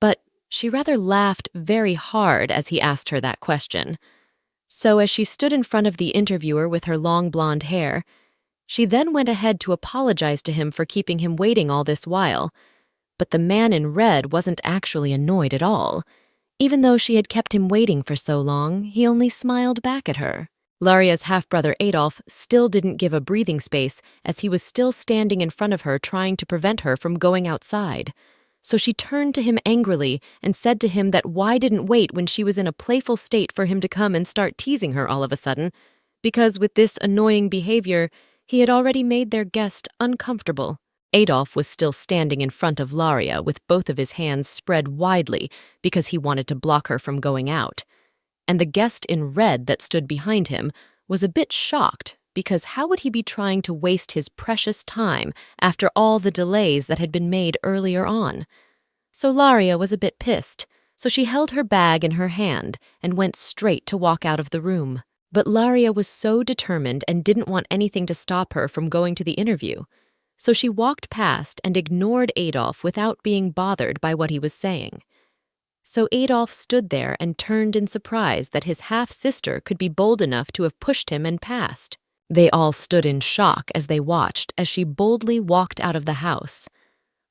But she rather laughed very hard as he asked her that question. So as she stood in front of the interviewer with her long blonde hair, She then went ahead to apologize to him for keeping him waiting all this while, but the man in red wasn't actually annoyed at all. Even though she had kept him waiting for so long, he only smiled back at her. Laria's half-brother Adolf still didn't give a breathing space as he was still standing in front of her trying to prevent her from going outside. So she turned to him angrily and said to him that why didn't wait when she was in a playful state for him to come and start teasing her all of a sudden, because with this annoying behavior, he had already made their guest uncomfortable. Adolf was still standing in front of Laria with both of his hands spread widely because he wanted to block her from going out. And the guest in red that stood behind him was a bit shocked because how would he be trying to waste his precious time after all the delays that had been made earlier on? So Laria was a bit pissed, so she held her bag in her hand and went straight to walk out of the room. But Laria was so determined and didn't want anything to stop her from going to the interview. So she walked past and ignored Adolf without being bothered by what he was saying. So Adolf stood there and turned in surprise that his half-sister could be bold enough to have pushed him and passed. They all stood in shock as they watched as she boldly walked out of the house.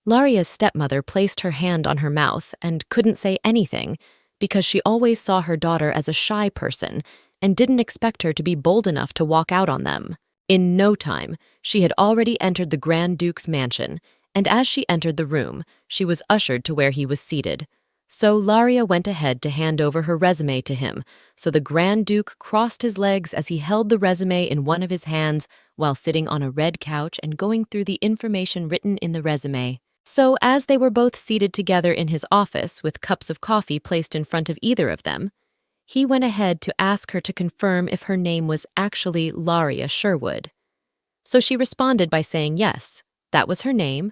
Laria's stepmother placed her hand on her mouth and couldn't say anything because she always saw her daughter as a shy person and didn't expect her to be bold enough to walk out on them. In no time, she had already entered the Grand Duke's mansion, and as she entered the room, she was ushered to where he was seated. So Laria went ahead to hand over her resume to him, so the Grand Duke crossed his legs as he held the resume in one of his hands while sitting on a red couch and going through the information written in the resume. So as they were both seated together in his office with cups of coffee placed in front of either of them, he went ahead to ask her to confirm if her name was actually Laria Sherwood. So she responded by saying yes, that was her name,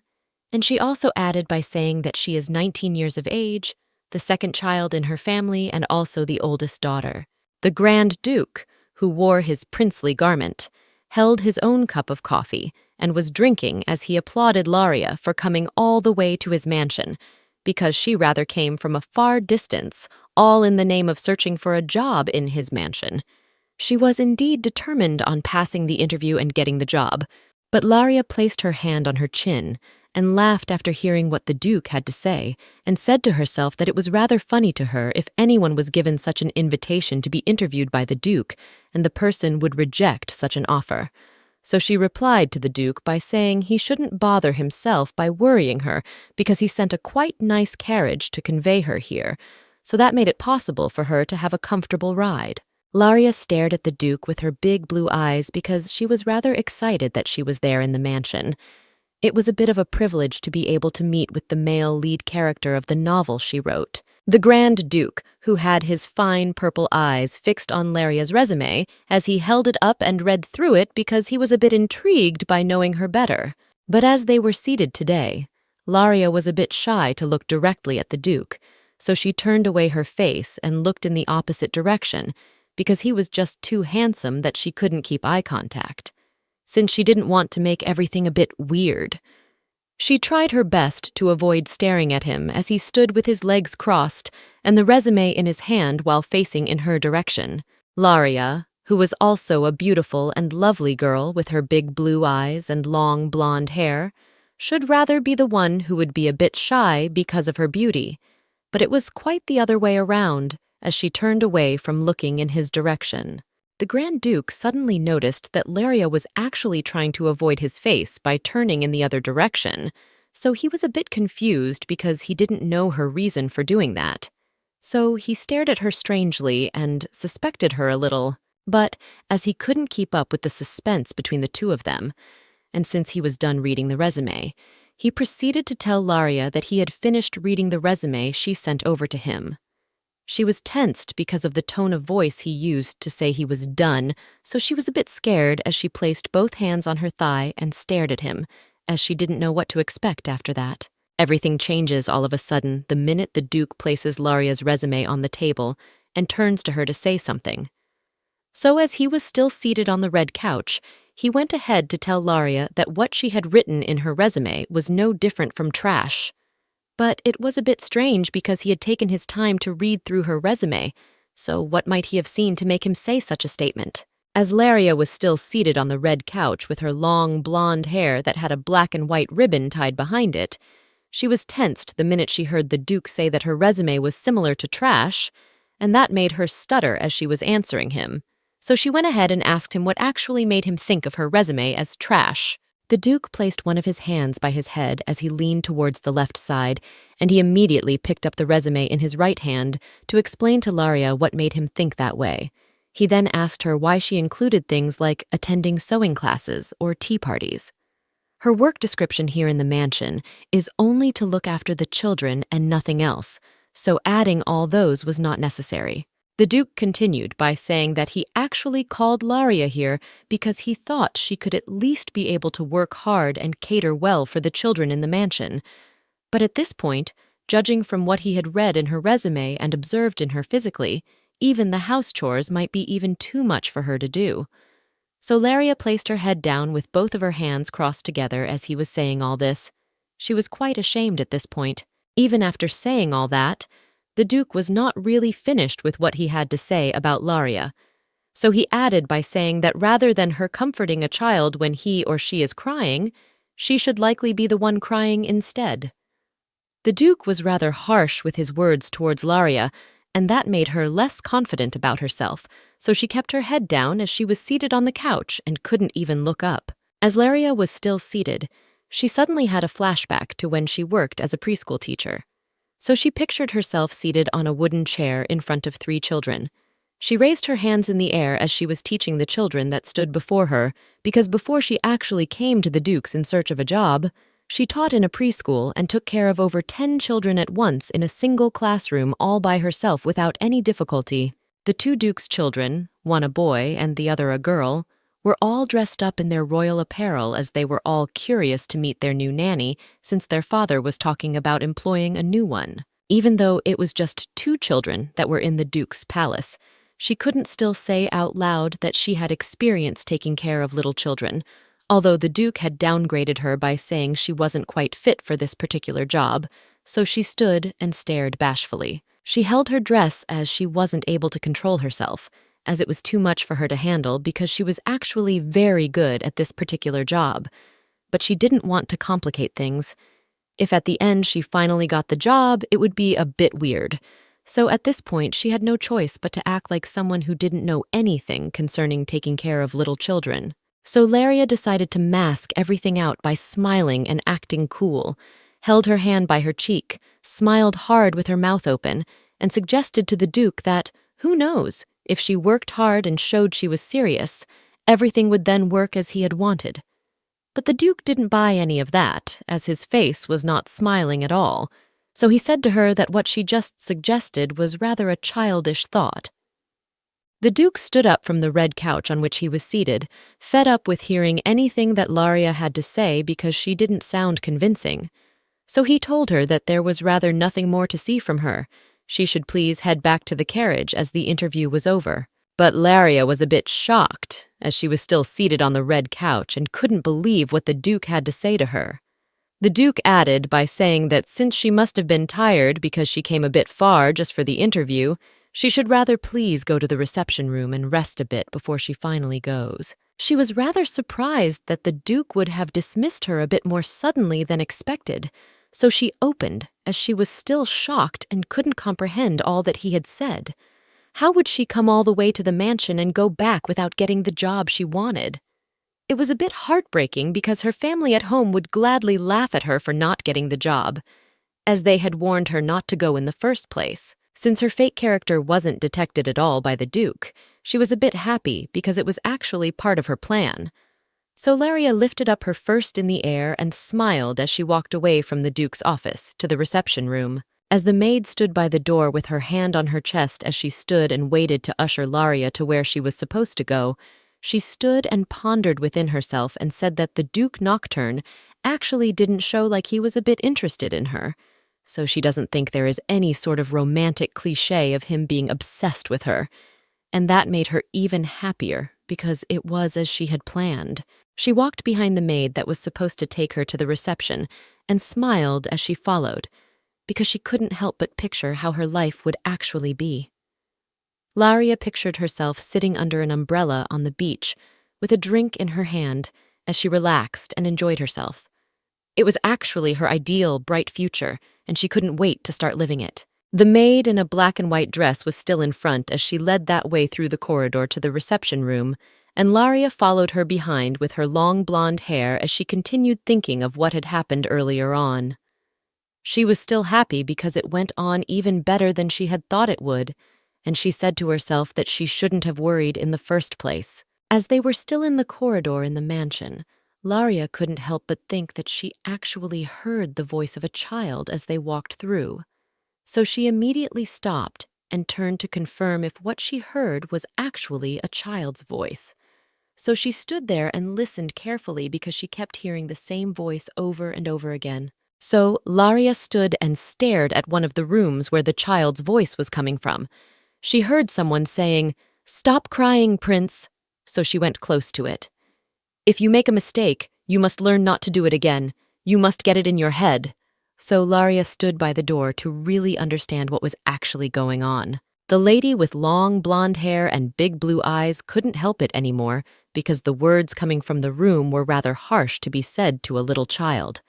and she also added by saying that she is 19 years of age, the second child in her family, and also the oldest daughter. The Grand Duke, who wore his princely garment, held his own cup of coffee and was drinking as he applauded Laria for coming all the way to his mansion, because she rather came from a far distance, all in the name of searching for a job in his mansion. She was indeed determined on passing the interview and getting the job, but Laria placed her hand on her chin and laughed after hearing what the Duke had to say, and said to herself that it was rather funny to her if anyone was given such an invitation to be interviewed by the Duke, and the person would reject such an offer. So she replied to the Duke by saying he shouldn't bother himself by worrying her because he sent a quite nice carriage to convey her here, so that made it possible for her to have a comfortable ride. Laria stared at the Duke with her big blue eyes because she was rather excited that she was there in the mansion. It was a bit of a privilege to be able to meet with the male lead character of the novel she wrote. The Grand Duke, who had his fine purple eyes fixed on Laria's resume as he held it up and read through it because he was a bit intrigued by knowing her better. But as they were seated today, Laria was a bit shy to look directly at the Duke, so she turned away her face and looked in the opposite direction because he was just too handsome that she couldn't keep eye contact, since she didn't want to make everything a bit weird. She tried her best to avoid staring at him as he stood with his legs crossed and the resume in his hand while facing in her direction. Laria, who was also a beautiful and lovely girl with her big blue eyes and long blonde hair, should rather be the one who would be a bit shy because of her beauty, but it was quite the other way around as she turned away from looking in his direction. The Grand Duke suddenly noticed that Laria was actually trying to avoid his face by turning in the other direction, so he was a bit confused because he didn't know her reason for doing that. So he stared at her strangely and suspected her a little, but as he couldn't keep up with the suspense between the two of them, and since he was done reading the resume, he proceeded to tell Laria that he had finished reading the resume she sent over to him. She was tensed because of the tone of voice he used to say he was done, so she was a bit scared as she placed both hands on her thigh and stared at him, as she didn't know what to expect after that. Everything changes all of a sudden the minute the Duke places Laria's resume on the table and turns to her to say something. So as he was still seated on the red couch, he went ahead to tell Laria that what she had written in her resume was no different from trash. But it was a bit strange because he had taken his time to read through her resume, so what might he have seen to make him say such a statement? As Laria was still seated on the red couch with her long blonde hair that had a black and white ribbon tied behind it, she was tensed the minute she heard the Duke say that her resume was similar to trash, and that made her stutter as she was answering him. So she went ahead and asked him what actually made him think of her resume as trash. The Duke placed one of his hands by his head as he leaned towards the left side, and he immediately picked up the resume in his right hand to explain to Laria what made him think that way. He then asked her why she included things like attending sewing classes or tea parties. Her work description here in the mansion is only to look after the children and nothing else, so adding all those was not necessary. The Duke continued by saying that he actually called Laria here because he thought she could at least be able to work hard and cater well for the children in the mansion. But at this point, judging from what he had read in her resume and observed in her physically, even the house chores might be even too much for her to do. So Laria placed her head down with both of her hands crossed together as he was saying all this. She was quite ashamed at this point. Even after saying all that, the Duke was not really finished with what he had to say about Laria. So he added by saying that rather than her comforting a child when he or she is crying, she should likely be the one crying instead. The Duke was rather harsh with his words towards Laria, and that made her less confident about herself, so she kept her head down as she was seated on the couch and couldn't even look up. As Laria was still seated, she suddenly had a flashback to when she worked as a preschool teacher. So she pictured herself seated on a wooden chair in front of 3 children. She raised her hands in the air as she was teaching the children that stood before her, because before she actually came to the Duke's in search of a job, she taught in a preschool and took care of over 10 children at once in a single classroom all by herself without any difficulty. The 2 Duke's children, one a boy and the other a girl, were all dressed up in their royal apparel as they were all curious to meet their new nanny since their father was talking about employing a new one. Even though it was just 2 children that were in the Duke's palace, she couldn't still say out loud that she had experience taking care of little children, although the Duke had downgraded her by saying she wasn't quite fit for this particular job, so she stood and stared bashfully. She held her dress as she wasn't able to control herself, as it was too much for her to handle because she was actually very good at this particular job. But she didn't want to complicate things. If at the end she finally got the job, it would be a bit weird. So at this point, she had no choice but to act like someone who didn't know anything concerning taking care of little children. So Laria decided to mask everything out by smiling and acting cool, held her hand by her cheek, smiled hard with her mouth open, and suggested to the Duke that, who knows, if she worked hard and showed she was serious, everything would then work as he had wanted. But the Duke didn't buy any of that, as his face was not smiling at all, so he said to her that what she just suggested was rather a childish thought. The Duke stood up from the red couch on which he was seated, fed up with hearing anything that Laria had to say because she didn't sound convincing. So he told her that there was rather nothing more to see from her. She should please head back to the carriage as the interview was over. But Laria was a bit shocked, as she was still seated on the red couch and couldn't believe what the Duke had to say to her. The Duke added by saying that since she must have been tired because she came a bit far just for the interview, she should rather please go to the reception room and rest a bit before she finally goes. She was rather surprised that the Duke would have dismissed her a bit more suddenly than expected, so she opened as she was still shocked and couldn't comprehend all that he had said. How would she come all the way to the mansion and go back without getting the job she wanted? It was a bit heartbreaking because her family at home would gladly laugh at her for not getting the job, as they had warned her not to go in the first place. Since her fake character wasn't detected at all by the Duke, she was a bit happy because it was actually part of her plan. So Laria lifted up her first in the air and smiled as she walked away from the Duke's office to the reception room. As the maid stood by the door with her hand on her chest as she stood and waited to usher Laria to where she was supposed to go, she stood and pondered within herself and said that the Duke Nocturn actually didn't show like he was a bit interested in her. So she doesn't think there is any sort of romantic cliché of him being obsessed with her. And that made her even happier because it was as she had planned. She walked behind the maid that was supposed to take her to the reception and smiled as she followed, because she couldn't help but picture how her life would actually be. Laria pictured herself sitting under an umbrella on the beach, with a drink in her hand, as she relaxed and enjoyed herself. It was actually her ideal, bright future, and she couldn't wait to start living it. The maid in a black and white dress was still in front as she led that way through the corridor to the reception room, and Laria followed her behind with her long blonde hair as she continued thinking of what had happened earlier on. She was still happy because it went on even better than she had thought it would, and she said to herself that she shouldn't have worried in the first place. As they were still in the corridor in the mansion, Laria couldn't help but think that she actually heard the voice of a child as they walked through. So she immediately stopped and turned to confirm if what she heard was actually a child's voice. So she stood there and listened carefully because she kept hearing the same voice over and over again. So Laria stood and stared at one of the rooms where the child's voice was coming from. She heard someone saying, "Stop crying, Prince." So she went close to it. "If you make a mistake, you must learn not to do it again. You must get it in your head." So Laria stood by the door to really understand what was actually going on. The lady with long blonde hair and big blue eyes couldn't help it anymore because the words coming from the room were rather harsh to be said to a little child.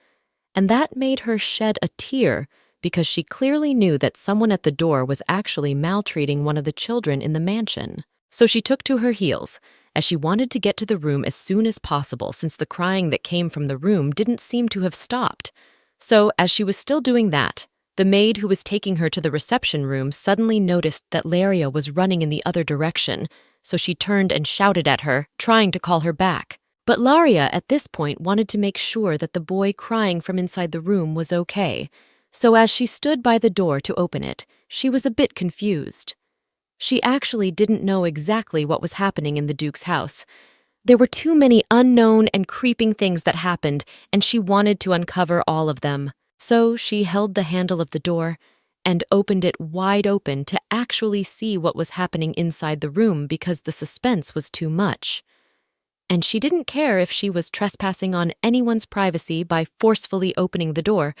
And that made her shed a tear because she clearly knew that someone at the door was actually maltreating one of the children in the mansion. So she took to her heels, as she wanted to get to the room as soon as possible since the crying that came from the room didn't seem to have stopped. So, as she was still doing that, the maid who was taking her to the reception room suddenly noticed that Laria was running in the other direction, so she turned and shouted at her, trying to call her back. But Laria, at this point, wanted to make sure that the boy crying from inside the room was okay. So as she stood by the door to open it, she was a bit confused. She actually didn't know exactly what was happening in the Duke's house. There were too many unknown and creeping things that happened, and she wanted to uncover all of them. So she held the handle of the door and opened it wide open to actually see what was happening inside the room because the suspense was too much. And she didn't care if she was trespassing on anyone's privacy by forcefully opening the door.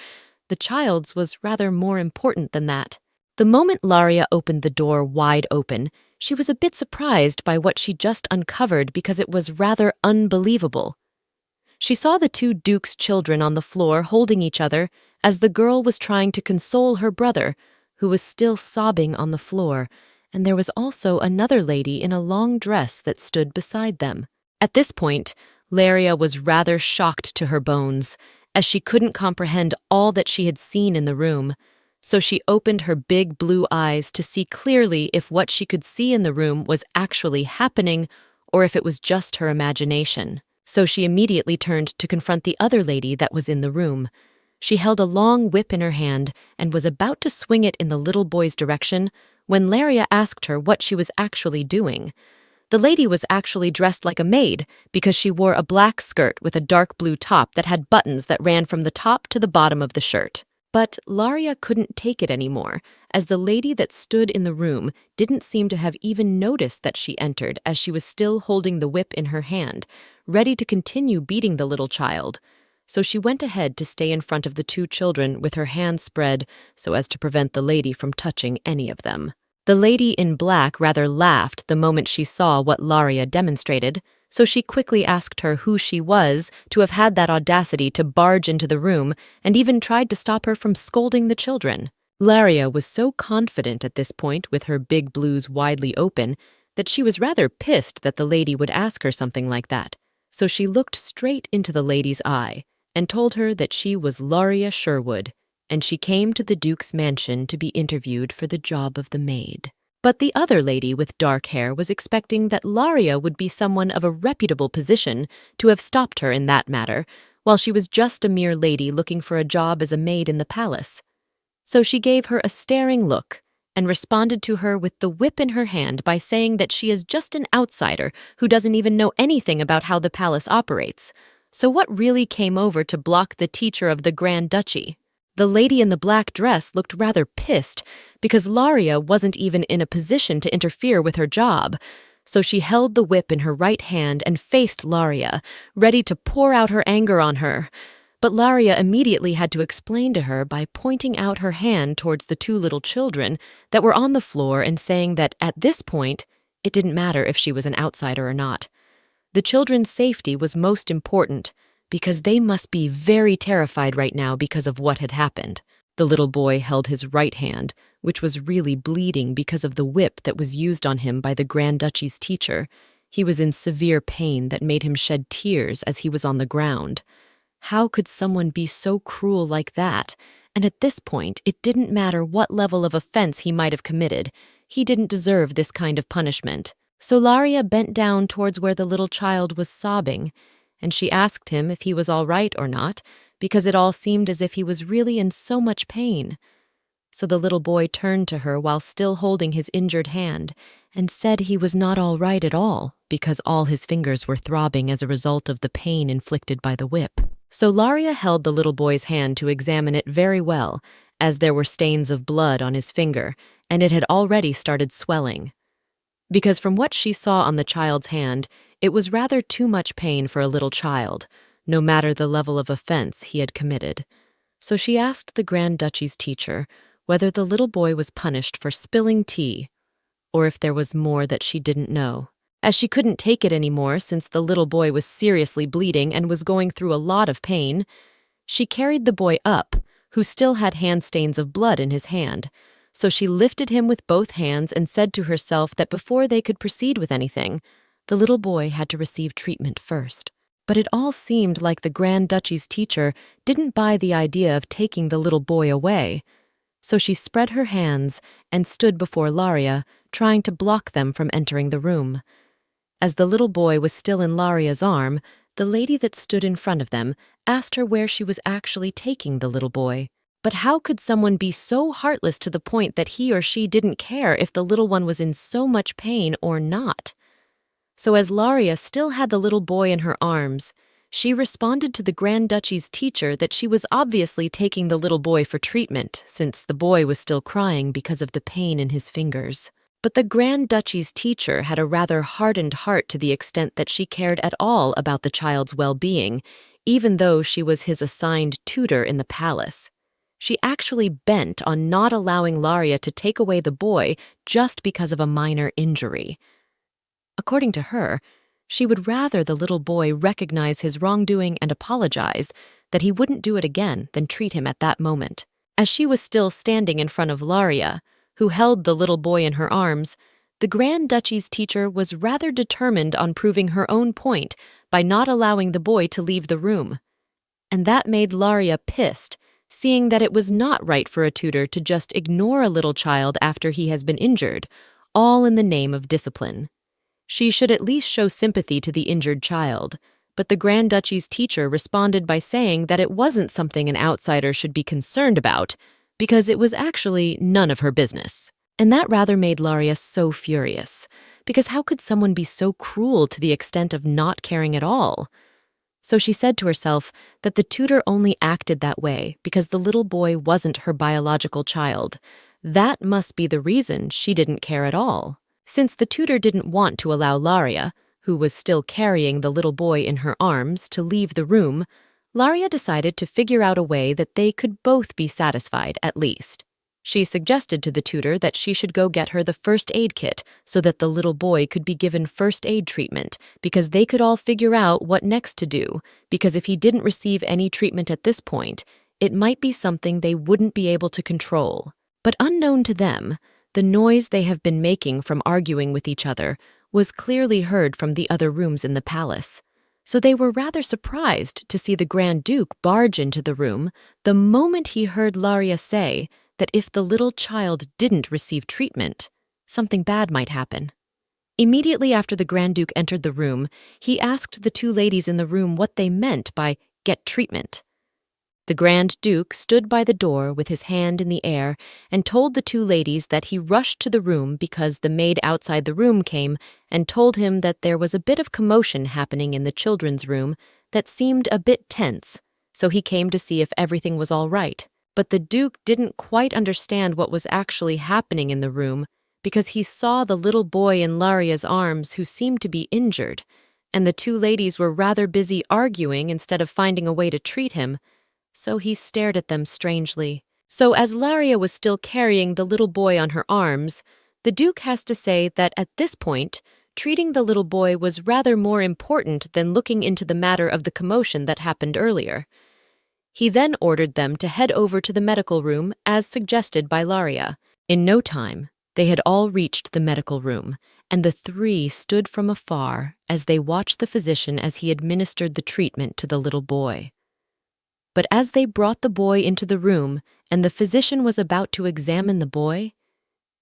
The child's was rather more important than that. The moment Laria opened the door wide open, she was a bit surprised by what she just uncovered because it was rather unbelievable. She saw the two Duke's children on the floor holding each other as the girl was trying to console her brother, who was still sobbing on the floor, and there was also another lady in a long dress that stood beside them. At this point, Laria was rather shocked to her bones, as she couldn't comprehend all that she had seen in the room. So she opened her big blue eyes to see clearly if what she could see in the room was actually happening or if it was just her imagination. So she immediately turned to confront the other lady that was in the room. She held a long whip in her hand and was about to swing it in the little boy's direction when Laria asked her what she was actually doing. The lady was actually dressed like a maid because she wore a black skirt with a dark blue top that had buttons that ran from the top to the bottom of the shirt. But Laria couldn't take it anymore, as the lady that stood in the room didn't seem to have even noticed that she entered as she was still holding the whip in her hand, ready to continue beating the little child. So she went ahead to stay in front of the two children with her hands spread so as to prevent the lady from touching any of them. The lady in black rather laughed the moment she saw what Laria demonstrated, so she quickly asked her who she was to have had that audacity to barge into the room and even tried to stop her from scolding the children. Laria was so confident at this point with her big blues widely open that she was rather pissed that the lady would ask her something like that. So she looked straight into the lady's eye and told her that she was Laria Sherwood, and she came to the Duke's mansion to be interviewed for the job of the maid. But the other lady with dark hair was expecting that Laria would be someone of a reputable position to have stopped her in that matter, while she was just a mere lady looking for a job as a maid in the palace. So she gave her a staring look and responded to her with the whip in her hand by saying that she is just an outsider who doesn't even know anything about how the palace operates. So what really came over to block the teacher of the Grand Duchy? The lady in the black dress looked rather pissed because Laria wasn't even in a position to interfere with her job. So she held the whip in her right hand and faced Laria, ready to pour out her anger on her. But Laria immediately had to explain to her by pointing out her hand towards the two little children that were on the floor and saying that at this point, it didn't matter if she was an outsider or not. The children's safety was most important because they must be very terrified right now because of what had happened. The little boy held his right hand, which was really bleeding because of the whip that was used on him by the Grand Duchy's teacher. He was in severe pain that made him shed tears as he was on the ground. How could someone be so cruel like that? And at this point, it didn't matter what level of offense he might have committed. He didn't deserve this kind of punishment. So Laria bent down towards where the little child was sobbing, and she asked him if he was all right or not, because it all seemed as if he was really in so much pain. So the little boy turned to her while still holding his injured hand and said he was not all right at all because all his fingers were throbbing as a result of the pain inflicted by the whip. So Laria held the little boy's hand to examine it very well, as there were stains of blood on his finger, and it had already started swelling. Because from what she saw on the child's hand, it was rather too much pain for a little child, no matter the level of offense he had committed. So she asked the Grand Duchy's teacher whether the little boy was punished for spilling tea, or if there was more that she didn't know. As she couldn't take it anymore since the little boy was seriously bleeding and was going through a lot of pain, she carried the boy up, who still had hand stains of blood in his hand. So she lifted him with both hands and said to herself that before they could proceed with anything, the little boy had to receive treatment first. But it all seemed like the Grand Duchy's teacher didn't buy the idea of taking the little boy away. So she spread her hands and stood before Laria, trying to block them from entering the room. As the little boy was still in Laria's arm, the lady that stood in front of them asked her where she was actually taking the little boy. But how could someone be so heartless to the point that he or she didn't care if the little one was in so much pain or not? So as Laria still had the little boy in her arms, she responded to the Grand Duchy's teacher that she was obviously taking the little boy for treatment, since the boy was still crying because of the pain in his fingers. But the Grand Duchy's teacher had a rather hardened heart to the extent that she cared at all about the child's well-being, even though she was his assigned tutor in the palace. She actually bent on not allowing Laria to take away the boy just because of a minor injury. According to her, she would rather the little boy recognize his wrongdoing and apologize, that he wouldn't do it again than treat him at that moment. As she was still standing in front of Laria, who held the little boy in her arms, the Grand Duchy's teacher was rather determined on proving her own point by not allowing the boy to leave the room. And that made Laria pissed, seeing that it was not right for a tutor to just ignore a little child after he has been injured, all in the name of discipline. She should at least show sympathy to the injured child, but the Grand Duchy's teacher responded by saying that it wasn't something an outsider should be concerned about, because it was actually none of her business. And that rather made Laria so furious, because how could someone be so cruel to the extent of not caring at all? So she said to herself that the tutor only acted that way because the little boy wasn't her biological child. That must be the reason she didn't care at all. Since the tutor didn't want to allow Laria, who was still carrying the little boy in her arms, to leave the room, Laria decided to figure out a way that they could both be satisfied at least. She suggested to the tutor that she should go get her the first aid kit so that the little boy could be given first aid treatment, because they could all figure out what next to do, because if he didn't receive any treatment at this point, it might be something they wouldn't be able to control. But unknown to them, the noise they have been making from arguing with each other was clearly heard from the other rooms in the palace. So they were rather surprised to see the Grand Duke barge into the room the moment he heard Laria say that if the little child didn't receive treatment, something bad might happen. Immediately after the Grand Duke entered the room, he asked the two ladies in the room what they meant by get treatment. The Grand Duke stood by the door with his hand in the air and told the two ladies that he rushed to the room because the maid outside the room came and told him that there was a bit of commotion happening in the children's room that seemed a bit tense, so he came to see if everything was all right. But the Duke didn't quite understand what was actually happening in the room because he saw the little boy in Laria's arms who seemed to be injured, and the two ladies were rather busy arguing instead of finding a way to treat him, so he stared at them strangely. So as Laria was still carrying the little boy on her arms, the Duke has to say that at this point, treating the little boy was rather more important than looking into the matter of the commotion that happened earlier. He then ordered them to head over to the medical room as suggested by Laria. In no time, they had all reached the medical room, and the three stood from afar as they watched the physician as he administered the treatment to the little boy. But as they brought the boy into the room and the physician was about to examine the boy,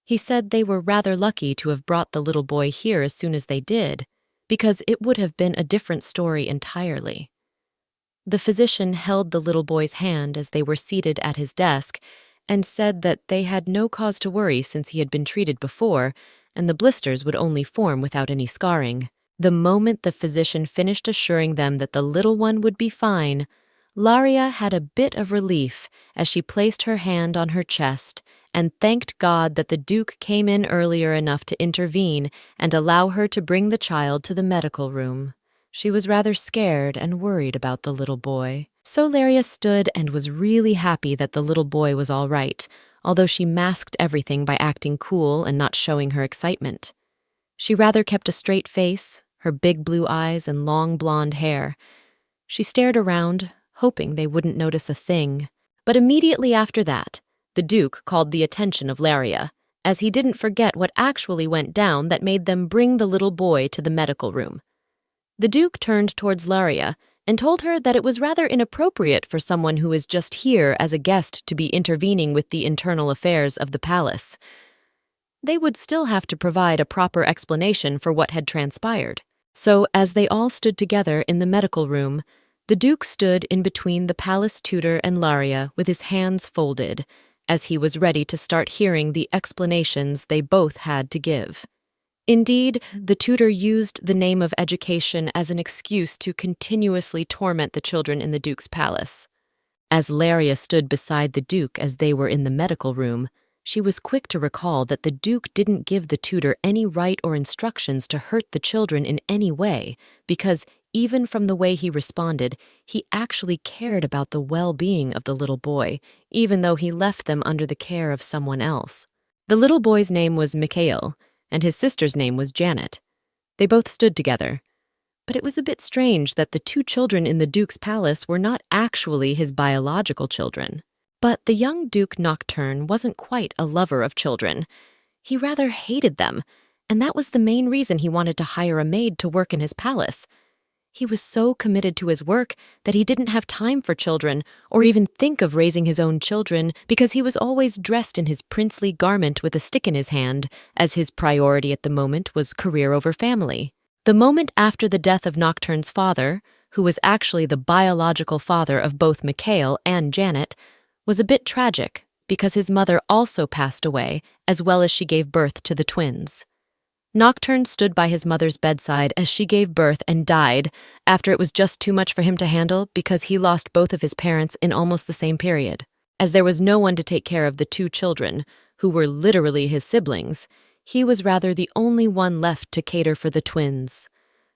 he said they were rather lucky to have brought the little boy here as soon as they did, because it would have been a different story entirely. The physician held the little boy's hand as they were seated at his desk and said that they had no cause to worry since he had been treated before, and the blisters would only form without any scarring. The moment the physician finished assuring them that the little one would be fine, Laria had a bit of relief as she placed her hand on her chest and thanked God that the Duke came in earlier enough to intervene and allow her to bring the child to the medical room. She was rather scared and worried about the little boy. So Laria stood and was really happy that the little boy was all right, although she masked everything by acting cool and not showing her excitement. She rather kept a straight face, her big blue eyes and long blonde hair. She stared around, hoping they wouldn't notice a thing. But immediately after that, the Duke called the attention of Laria, as he didn't forget what actually went down that made them bring the little boy to the medical room. The Duke turned towards Laria and told her that it was rather inappropriate for someone who was just here as a guest to be intervening with the internal affairs of the palace. They would still have to provide a proper explanation for what had transpired. So, as they all stood together in the medical room, the Duke stood in between the palace tutor and Laria with his hands folded, as he was ready to start hearing the explanations they both had to give. Indeed, the tutor used the name of education as an excuse to continuously torment the children in the Duke's palace. As Laria stood beside the Duke as they were in the medical room, she was quick to recall that the Duke didn't give the tutor any right or instructions to hurt the children in any way, because even from the way he responded, he actually cared about the well-being of the little boy, even though he left them under the care of someone else. The little boy's name was Mikhail, and his sister's name was Janet. They both stood together. But it was a bit strange that the two children in the Duke's palace were not actually his biological children. But the young Duke Nocturn wasn't quite a lover of children. He rather hated them, and that was the main reason he wanted to hire a maid to work in his palace. He was so committed to his work that he didn't have time for children or even think of raising his own children because he was always dressed in his princely garment with a stick in his hand, as his priority at the moment was career over family. The moment after the death of Nocturn's father, who was actually the biological father of both Mikhail and Janet, was a bit tragic because his mother also passed away as well as she gave birth to the twins. Nocturne stood by his mother's bedside as she gave birth and died after it was just too much for him to handle because he lost both of his parents in almost the same period. As there was no one to take care of the two children, who were literally his siblings, he was rather the only one left to cater for the twins.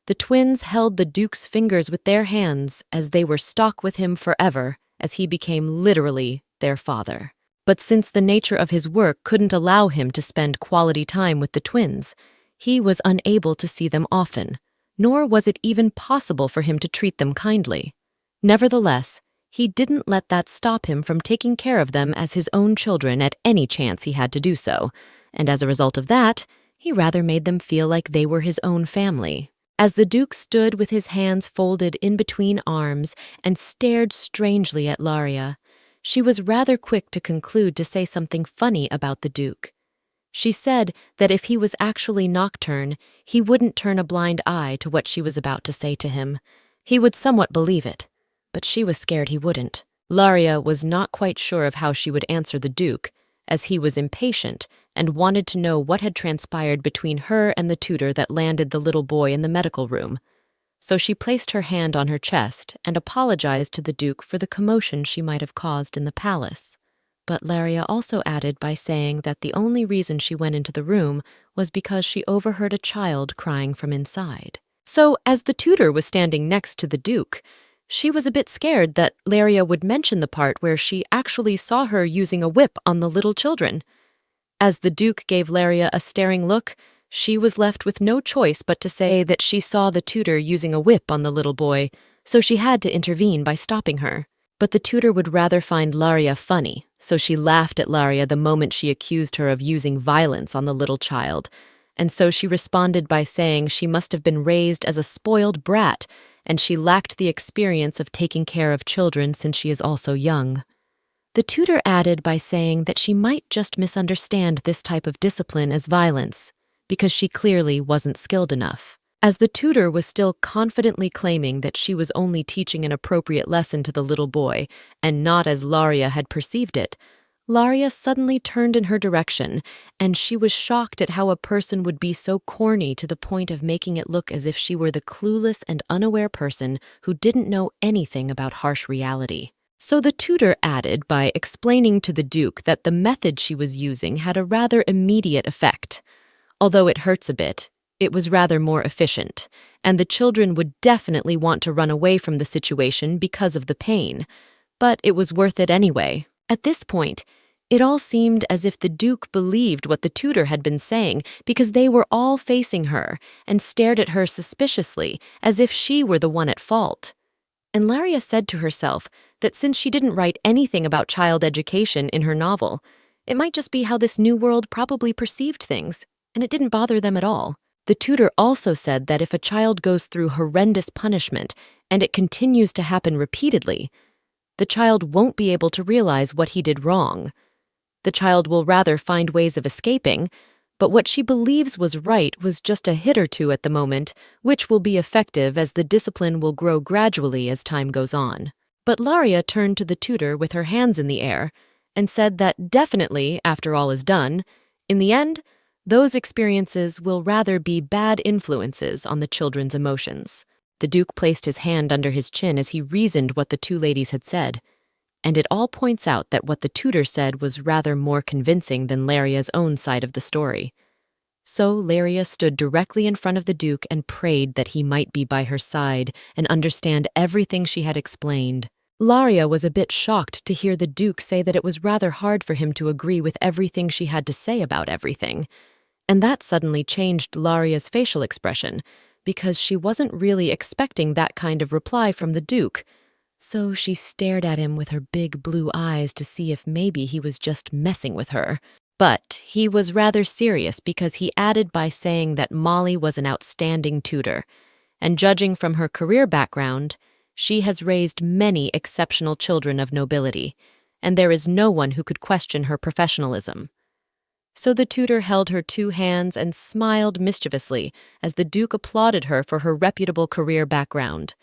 The twins held the Duke's fingers with their hands as they were stuck with him forever, as he became literally their father. But since the nature of his work couldn't allow him to spend quality time with the twins, he was unable to see them often, nor was it even possible for him to treat them kindly. Nevertheless, he didn't let that stop him from taking care of them as his own children at any chance he had to do so, and as a result of that, he rather made them feel like they were his own family. As the Duke stood with his hands folded in between arms and stared strangely at Laria, she was rather quick to conclude to say something funny about the Duke. She said that if he was actually Nocturne, he wouldn't turn a blind eye to what she was about to say to him. He would somewhat believe it, but she was scared he wouldn't. Laria was not quite sure of how she would answer the Duke, as he was impatient and wanted to know what had transpired between her and the tutor that landed the little boy in the medical room. So she placed her hand on her chest and apologized to the Duke for the commotion she might have caused in the palace. But Laria also added by saying that the only reason she went into the room was because she overheard a child crying from inside. So, as the tutor was standing next to the Duke, she was a bit scared that Laria would mention the part where she actually saw her using a whip on the little children. As the Duke gave Laria a staring look, she was left with no choice but to say that she saw the tutor using a whip on the little boy, so she had to intervene by stopping her. But the tutor would rather find Laria funny, so she laughed at Laria the moment she accused her of using violence on the little child, and so she responded by saying she must have been raised as a spoiled brat, and she lacked the experience of taking care of children since she is also young. The tutor added by saying that she might just misunderstand this type of discipline as violence, because she clearly wasn't skilled enough. As the tutor was still confidently claiming that she was only teaching an appropriate lesson to the little boy, and not as Laria had perceived it, Laria suddenly turned in her direction, and she was shocked at how a person would be so corny to the point of making it look as if she were the clueless and unaware person who didn't know anything about harsh reality. So the tutor added by explaining to the Duke that the method she was using had a rather immediate effect. Although it hurts a bit, it was rather more efficient, and the children would definitely want to run away from the situation because of the pain. But it was worth it anyway. At this point, it all seemed as if the Duke believed what the tutor had been saying because they were all facing her and stared at her suspiciously as if she were the one at fault. And Laria said to herself that since she didn't write anything about child education in her novel, it might just be how this new world probably perceived things, and it didn't bother them at all. The tutor also said that if a child goes through horrendous punishment and it continues to happen repeatedly, the child won't be able to realize what he did wrong. The child will rather find ways of escaping, but what she believes was right was just a hit or two at the moment, which will be effective as the discipline will grow gradually as time goes on. But Laria turned to the tutor with her hands in the air and said that definitely, after all is done, in the end, those experiences will rather be bad influences on the children's emotions. The Duke placed his hand under his chin as he reasoned what the two ladies had said, and it all points out that what the tutor said was rather more convincing than Laria's own side of the story. So Laria stood directly in front of the Duke and prayed that he might be by her side and understand everything she had explained. Laria was a bit shocked to hear the Duke say that it was rather hard for him to agree with everything she had to say about everything, and that suddenly changed Laria's facial expression, because she wasn't really expecting that kind of reply from the Duke. So she stared at him with her big blue eyes to see if maybe he was just messing with her. But he was rather serious because he added by saying that Molly was an outstanding tutor, and judging from her career background, she has raised many exceptional children of nobility, and there is no one who could question her professionalism. So the tutor held her two hands and smiled mischievously as the Duke applauded her for her reputable career background.